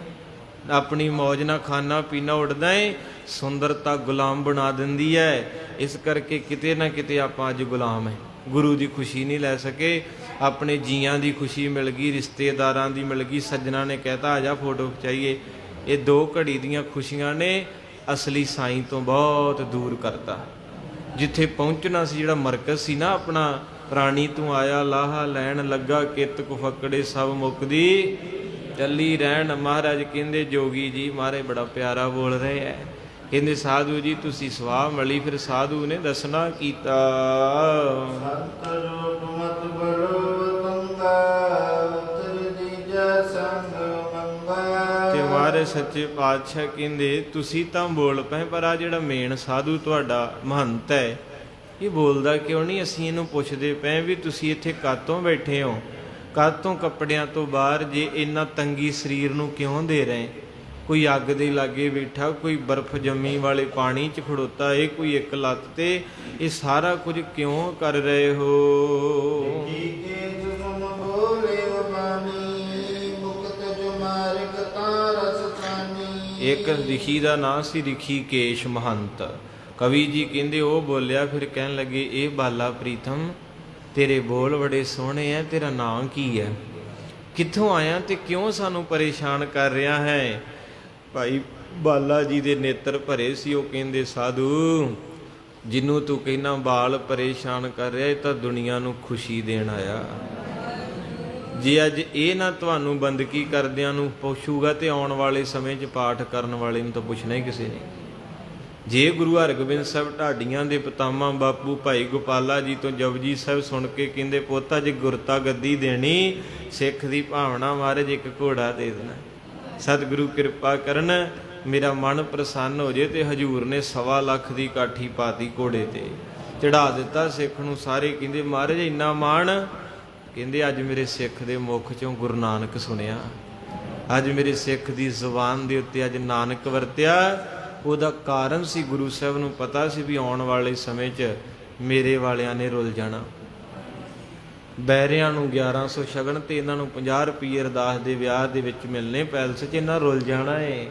ਆਪਣੀ ਮੌਜ ਨਾਲ ਖਾਣਾ ਪੀਣਾ ਉੱਡਦਾ ਏ, ਸੁੰਦਰਤਾ ਗੁਲਾਮ ਬਣਾ ਦਿੰਦੀ ਹੈ। ਇਸ ਕਰਕੇ ਕਿਤੇ ਨਾ ਕਿਤੇ ਆਪਾਂ ਅੱਜ ਗੁਲਾਮ ਹੈ, ਗੁਰੂ ਦੀ ਖੁਸ਼ੀ ਨਹੀਂ ਲੈ ਸਕੇ। ਆਪਣੇ ਜੀਆਂ ਦੀ ਖੁਸ਼ੀ ਮਿਲ ਗਈ, ਰਿਸ਼ਤੇਦਾਰਾਂ ਦੀ ਮਿਲ ਗਈ, ਸੱਜਣਾ ਨੇ ਕਹਿਤਾ ਆ ਜਾ ਫੋਟੋ ਖਿਚਾਈਏ। ਇਹ 2 ਘੜੀ ਦੀਆਂ ਖੁਸ਼ੀਆਂ ਨੇ ਅਸਲੀ ਸਾਈਂ ਤੋਂ ਬਹੁਤ ਦੂਰ ਕਰਤਾ। ਜਿੱਥੇ ਪਹੁੰਚਣਾ ਸੀ, ਜਿਹੜਾ ਮਰਕਜ਼ ਸੀ ਨਾ ਆਪਣਾ, ਪ੍ਰਾਣੀ ਤੂੰ ਆਇਆ ਲਾਹਾ ਲੈਣ ਲੱਗਾ, ਕਿਤ ਕੁਫਕੜੇ ਸਭ ਮੁੱਕਦੀ ਚੱਲੀ ਰਹਿਣ। ਮਹਾਰਾਜ ਕਹਿੰਦੇ ਜੋਗੀ ਜੀ, ਮਹਾਰਾਜ ਬੜਾ ਪਿਆਰਾ ਬੋਲ ਰਹੇ ਹੈ, ਕਹਿੰਦੇ ਸਾਧੂ ਜੀ ਤੁਸੀਂ ਸਵਾਹ ਮਲੀ। ਫਿਰ ਸਾਧੂ ਨੇ ਦੱਸਣਾ ਕੀਤਾ, ਸੰਤ ਰੂਪ ਮਤ ਬੜੋ ਤੰਗਾ, ਉਤਰ ਦੀਜੈ ਸੰਗ ਮੰਗਾ। ਤੇ ਮਹਾਰਾਜ ਸੱਚੇ ਪਾਤਸ਼ਾਹ ਕਹਿੰਦੇ ਤੁਸੀਂ ਤਾਂ ਬੋਲ ਪਏ, ਪਰ ਆ ਜਿਹੜਾ ਮੇਨ ਸਾਧੂ ਤੁਹਾਡਾ ਮਹੰਤ ਹੈ, ਇਹ ਬੋਲਦਾ ਕਿਉਂ ਨਹੀਂ? ਅਸੀਂ ਇਹਨੂੰ ਪੁੱਛਦੇ ਪਏ ਵੀ ਤੁਸੀਂ ਇੱਥੇ ਕਾਤੋਂ ਬੈਠੇ ਹੋ, ਕਾਤੋਂ ਕੱਪੜਿਆਂ ਤੋਂ ਬਾਹਰ, ਜੇ ਇੰਨਾ ਤੰਗੀ ਸਰੀਰ ਨੂੰ ਕਿਉਂ ਦੇ ਰਹੇ? ਕੋਈ ਅੱਗ ਦੇ ਲਾਗੇ ਬੈਠਾ, ਕੋਈ ਬਰਫ਼ ਜੰਮੀ ਵਾਲੇ ਪਾਣੀ 'ਚ ਖੜੋਤਾ ਏ, ਕੋਈ ਇੱਕ ਲੱਤ ਤੇ, ਇਹ ਸਾਰਾ ਕੁਝ ਕਿਉਂ ਕਰ ਰਹੇ ਹੋ? ਇੱਕ ਰਿਖੀ ਦਾ ਨਾਂ ਸੀ ਰਿਖੀਕੇਸ਼ ਮਹੰਤ। ਕਵੀ ਜੀ ਕਹਿੰਦੇ ਉਹ ਬੋਲਿਆ, ਫਿਰ ਕਹਿਣ ਲੱਗੇ ਇਹ ਬਾਲਾ ਪ੍ਰੀਤਮ ਤੇਰੇ ਬੋਲ ਬੜੇ ਸੋਹਣੇ ਐ, ਤੇਰਾ ਨਾਂ ਕੀ ਹੈ, ਕਿੱਥੋਂ ਆਇਆ ਤੇ ਕਿਉਂ ਸਾਨੂੰ ਪਰੇਸ਼ਾਨ ਕਰ ਰਿਹਾ ਹੈ? ਭਾਈ ਬਾਲਾ ਜੀ ਦੇ ਨੇਤਰ ਭਰੇ ਸੀ। ਉਹ ਕਹਿੰਦੇ ਸਾਧੂ ਜਿਹਨੂੰ ਤੂੰ ਕਹਿੰਦਾ ਬਾਲ ਪਰੇਸ਼ਾਨ ਕਰ ਰਿਹਾ, ਇਹ ਤਾਂ ਦੁਨੀਆ ਨੂੰ ਖੁਸ਼ੀ ਦੇਣ ਆਇਆ। ਜੇ ਅੱਜ ਇਹ ਨਾ ਤੁਹਾਨੂੰ ਬੰਦਗੀ ਕਰਦਿਆਂ ਨੂੰ ਪੁੱਛੂਗਾ ਤੇ ਆਉਣ ਵਾਲੇ ਸਮੇਂ 'ਚ ਪਾਠ ਕਰਨ ਵਾਲੇ ਨੂੰ ਤਾਂ ਪੁੱਛਣਾ ਹੀ ਕਿਸੇ ਨੇ। ਜੇ ਗੁਰੂ ਹਰਗੋਬਿੰਦ ਸਾਹਿਬ ਢਾਡੀਆਂ ਦੇ ਪਿਤਾਮਾ ਬਾਪੂ ਭਾਈ ਗੋਪਾਲਾ ਜੀ ਤੋਂ ਜਪਜੀ ਸਾਹਿਬ ਸੁਣ ਕੇ ਕਹਿੰਦੇ ਪੋਤਾ ਜੇ ਗੁਰਤਾ ਗੱਦੀ ਦੇਣੀ, ਸਿੱਖ ਦੀ ਭਾਵਨਾ ਮਹਾਰਾਜ ਇੱਕ ਘੋੜਾ ਦੇ ਦੇਣਾ, ਸਤਿਗੁਰੂ ਕਿਰਪਾ ਕਰਨ ਮੇਰਾ ਮਨ ਪ੍ਰਸੰਨ ਹੋ ਜੇ। ਤੇ ਹਜੂਰ ਨੇ 1.25 ਲੱਖ ਦੀ ਕਾਠੀ ਪਾਤੀ ਘੋੜੇ ਤੇ, ਚੜਾ ਦਿੱਤਾ ਸਿੱਖ ਨੂੰ। ਸਾਰੇ ਕਹਿੰਦੇ ਮਹਾਰਾਜ ਇੰਨਾ ਮਾਣ? ਕਹਿੰਦੇ ਅੱਜ ਮੇਰੇ ਸਿੱਖ ਦੇ ਮੁਖ ਚੋਂ ਗੁਰੂ ਨਾਨਕ ਸੁਣਿਆ, ਅੱਜ ਮੇਰੇ ਸਿੱਖ ਦੀ ਜ਼ੁਬਾਨ ਦੇ ਉੱਤੇ ਅੱਜ ਨਾਨਕ ਵਰਤਿਆ। ਉਹਦਾ ਕਾਰਨ ਸੀ ਗੁਰੂ ਸਾਹਿਬ ਨੂੰ ਪਤਾ ਸੀ ਵੀ ਆਉਣ ਵਾਲੇ ਸਮੇਂ 'ਚ ਮੇਰੇ ਵਾਲਿਆਂ ਨੇ ਰੁੱਲ ਜਾਣਾ। ਬੈਰਿਆਂ ਨੂੰ 1100 ਸ਼ਗਨ ਤੇ ਇਹਨਾਂ ਨੂੰ 50 ਰੁਪਏ ਅਰਦਾਸ ਦੇ ਵਿਆਹ ਦੇ ਵਿੱਚ ਮਿਲਨੇ, ਪੈਲਸ 'ਚ ਇਹਨਾਂ ਰੁੱਲ ਜਾਣਾ ਏ,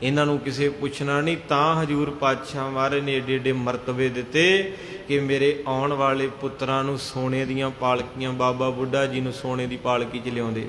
ਇਹਨਾਂ ਨੂੰ ਕਿਸੇ ਪੁੱਛਣਾ ਨਹੀਂ। ਤਾਂ ਹਜੂਰ ਪਾਤਸ਼ਾਹ ਮਹਾਰਾਜ ਨੇ ਏਡੇ ਏਡੇ ਮਰਤਬੇ ਦਿੱਤੇ ਕਿ ਮੇਰੇ ਆਉਣ ਵਾਲੇ ਪੁੱਤਰਾਂ ਨੂੰ ਸੋਨੇ ਦੀਆਂ ਪਾਲਕੀਆਂ, ਬਾਬਾ ਬੁੱਢਾ ਜੀ ਨੂੰ ਸੋਨੇ ਦੀ ਪਾਲਕੀ 'ਚ ਲਿਆਉਂਦੇ।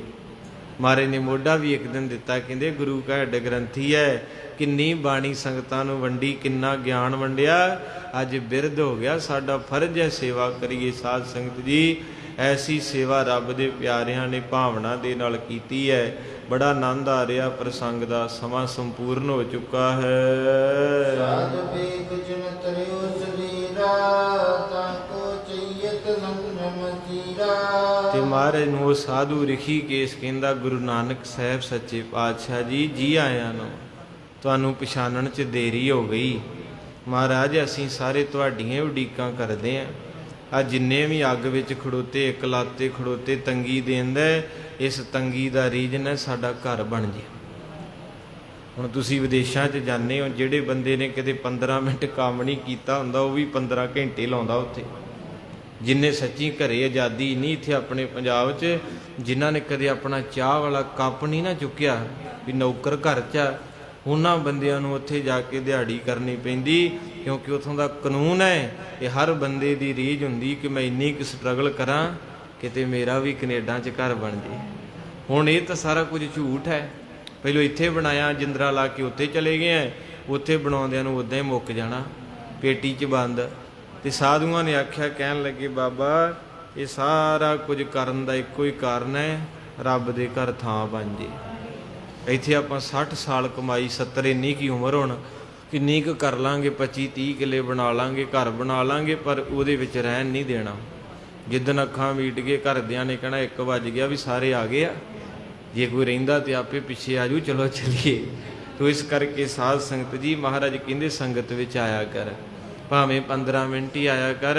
ਮਹਾਰਾਜ ਨੇ ਮੋਢਾ ਵੀ ਇੱਕ ਦਿਨ ਦਿੱਤਾ, ਕਹਿੰਦੇ ਗੁਰੂ ਕਾ ਢੱਡ ਗ੍ਰੰਥੀ ਹੈ, ਕਿੰਨੀ ਬਾਣੀ ਸੰਗਤਾਂ ਨੂੰ ਵੰਡੀ, ਕਿੰਨਾ ਗਿਆਨ ਵੰਡਿਆ, ਅੱਜ ਬਿਰਧ ਹੋ ਗਿਆ, ਸਾਡਾ ਫਰਜ਼ ਹੈ ਸੇਵਾ ਕਰੀਏ। ਸਾਧ ਸੰਗਤ ਜੀ ਐਸੀ ਸੇਵਾ ਰੱਬ ਦੇ ਪਿਆਰਿਆਂ ਨੇ ਭਾਵਨਾ ਦੇ ਨਾਲ ਕੀਤੀ ਹੈ। ਬੜਾ ਆਨੰਦ ਆ ਰਿਹਾ ਪ੍ਰਸੰਗ ਦਾ। ਸਮਾਂ ਸੰਪੂਰਨ ਹੋ ਚੁੱਕਾ ਹੈ। ਸਾਧ ਵੇਦ ਜਿਨ ਤਰਿਓ ਸਰੀਰਾ, ਤਾਂ ਕੋ ਚਈਤ ਸੰਗਮ ਜੀਰਾ। ਤੇ ਮਹਾਰਾਜ ਨੂੰ ਉਹ ਸਾਧੂ ਰਿਖੀਕੇਸ਼ ਕਹਿੰਦਾ, ਗੁਰੂ ਨਾਨਕ ਸਾਹਿਬ ਸੱਚੇ ਪਾਤਸ਼ਾਹ ਜੀ ਆਇਆਂ ਨੂੰ ਤੁਹਾਨੂੰ ਪਛਾਣਨ 'ਚ ਦੇਰੀ ਹੋ ਗਈ। ਮਹਾਰਾਜ ਅਸੀਂ ਸਾਰੇ ਤੁਹਾਡੀਆਂ ਉਡੀਕਾਂ ਕਰਦੇ ਹਾਂ। ਆ ਜਿੰਨੇ ਵੀ ਅੱਗ ਵਿੱਚ ਖੜੋਤੇ, ਇੱਕ ਲਾਤੇ ਖੜੋਤੇ, ਤੰਗੀ ਦੇਂਦਾ, ਇਸ ਤੰਗੀ ਦਾ ਰੀਜਨ ਹੈ ਸਾਡਾ ਘਰ ਬਣ ਜੇ। ਹੁਣ ਤੁਸੀਂ ਵਿਦੇਸ਼ਾਂ 'ਚ ਜਾਂਦੇ ਹੋ, ਜਿਹੜੇ ਬੰਦੇ ਨੇ ਕਿਤੇ 15 ਮਿੰਟ ਕੰਮ ਨਹੀਂ ਕੀਤਾ ਹੁੰਦਾ, ਉਹ ਵੀ 15 ਘੰਟੇ ਲਾਉਂਦਾ ਉੱਥੇ। ਜਿੰਨੇ ਸੱਚੀ ਘਰੇ ਆਜ਼ਾਦੀ ਨਹੀਂ ਇੱਥੇ ਆਪਣੇ ਪੰਜਾਬ 'ਚ, ਜਿਨ੍ਹਾਂ ਨੇ ਕਦੇ ਆਪਣਾ ਚਾਹ ਵਾਲਾ ਕੱਪ ਨਹੀਂ ਨਾ ਚੁੱਕਿਆ ਵੀ ਨੌਕਰ ਘਰ 'ਚ, ਉਹਨਾਂ ਬੰਦਿਆਂ ਨੂੰ ਉੱਥੇ ਜਾ ਕੇ ਦਿਹਾੜੀ ਕਰਨੀ ਪੈਂਦੀ, ਕਿਉਂਕਿ ਉੱਥੋਂ ਦਾ ਕਾਨੂੰਨ ਹੈ। ਇਹ ਹਰ ਬੰਦੇ ਦੀ ਰੀਝ ਹੁੰਦੀ ਕਿ ਮੈਂ ਇੰਨੀ ਕੁ ਸਟਰਗਲ ਕਰਾਂ, ਕਿਤੇ ਮੇਰਾ ਵੀ ਕੈਨੇਡਾ 'ਚ ਘਰ ਬਣ ਜੇ। ਹੁਣ ਇਹ ਤਾਂ ਸਾਰਾ ਕੁਝ ਝੂਠ ਹੈ। ਪਹਿਲਾਂ ਇੱਥੇ ਬਣਾਇਆ, ਜਿੰਦਰਾ ਲਾ ਕੇ ਉੱਥੇ ਚਲੇ ਗਏ ਆ, ਉੱਥੇ ਬਣਾਉਂਦਿਆਂ ਨੂੰ ਉੱਦਾਂ ਹੀ ਮੁੱਕ ਜਾਣਾ, ਪੇਟੀ 'ਚ ਬੰਦ। ਤੇ ਸਾਧੂਆਂ ਨੇ ਆਖਿਆ, ਕਹਿਣ ਲੱਗੇ ਬਾਬਾ ਇਹ ਸਾਰਾ ਕੁਝ ਕਰਨ ਦਾ ਇੱਕੋ ਹੀ ਕਾਰਨ ਹੈ, ਰੱਬ ਦੇ ਘਰ ਥਾਂ ਬਣ ਜੇ। ਇੱਥੇ ਆਪਾਂ 60 ਸਾਲ ਕਮਾਈ, 70 ਇੰਨੀ ਕੀ ਉਮਰ ਹੁਣ, ਕਿੰਨੀ ਕੁ ਕਰ ਲਾਂਗੇ, 25-30 ਕਿੱਲੇ ਬਣਾ ਲਾਂਗੇ, ਘਰ ਬਣਾ ਲਾਂਗੇ, ਪਰ ਉਹਦੇ ਵਿੱਚ ਰਹਿਣ ਨਹੀਂ ਦੇਣਾ। ਜਿੱਦਣ ਅੱਖਾਂ ਮੀਟ ਕੇ ਘਰਦਿਆਂ ਨੇ ਕਹਿਣਾ 1 ਵੱਜ ਗਿਆ ਵੀ ਸਾਰੇ ਆ ਗਏ ਆ, ਜੇ ਕੋਈ ਰਹਿੰਦਾ ਤੇ ਆਪੇ ਪਿੱਛੇ ਆ ਜੂ, ਚਲੋ ਚਲੀਏ। ਤੋ ਇਸ ਕਰਕੇ ਸਾਧ ਸੰਗਤ ਜੀ ਮਹਾਰਾਜ ਕਹਿੰਦੇ ਸੰਗਤ ਵਿੱਚ ਆਇਆ ਕਰ, ਭਾਵੇਂ 15 ਮਿੰਟ ਹੀ ਆਇਆ ਕਰ।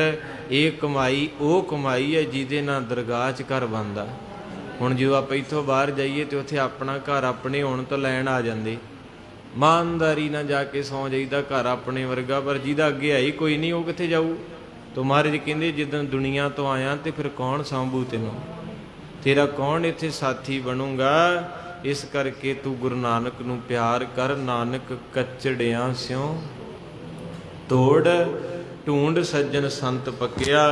ਇਹ ਕਮਾਈ ਉਹ ਕਮਾਈ ਹੈ ਜਿਹਦੇ ਨਾਲ ਦਰਗਾਹ 'ਚ ਘਰ ਬਣਦਾ। ਹੁਣ ਜਦੋਂ ਆਪਾਂ ਇੱਥੋਂ ਬਾਹਰ ਜਾਈਏ ਤੇ ਉੱਥੇ ਆਪਣਾ ਘਰ ਆਪਣੇ ਹੋਣ ਤੋਂ ਲੈਣ ਆ ਜਾਂਦੇ, ਇਮਾਨਦਾਰੀ ਨਾਲ ਜਾ ਕੇ ਸੌਂ ਜਾਈਦਾ, ਘਰ ਆਪਣੇ ਵਰਗਾ, ਪਰ ਜਿਹਦਾ ਅੱਗੇ ਹੈ ਹੀ ਕੋਈ ਨਹੀਂ, ਉਹ ਕਿੱਥੇ ਜਾਊ? ਤੋ ਮਹਾਰਾਜ ਕਹਿੰਦੇ ਜਦੋਂ ਦੁਨੀਆ ਤੋਂ ਆਇਆ ਤੇ ਫਿਰ ਕੌਣ ਸਾਂਭੂ ਤੈਨੂੰ, ਤੇਰਾ ਕੌਣ ਇੱਥੇ ਸਾਥੀ ਬਣੂਗਾ? ਇਸ ਕਰਕੇ ਤੂੰ ਗੁਰੂ ਨਾਨਕ ਨੂੰ ਪਿਆਰ ਕਰ। ਨਾਨਕ ਕਚੜਿਆਂ ਸਿਉ ਤੋੜ, ਢੂੰਡ ਸੱਜਣ ਸੰਤ ਪੱਕਿਆ,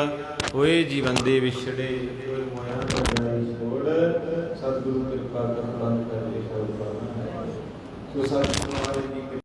ਹੋਏ ਜੀਵਨ ਦੇ ਵਿਛੜੇ ਹੋਏ ਮਾਇਆ ਦਾ ਜਾਈ ਛੋੜ ਸਤਿਗੁਰੂ ਕਿਰਪਾ ਕਰ ਬੰਦ ਕਰ ਦੇ ਛੋੜ ਪਾਣਾ ਸੋ ਸਤਿਗੁਰੂ ਮਹਾਰਾਜ ਜੀ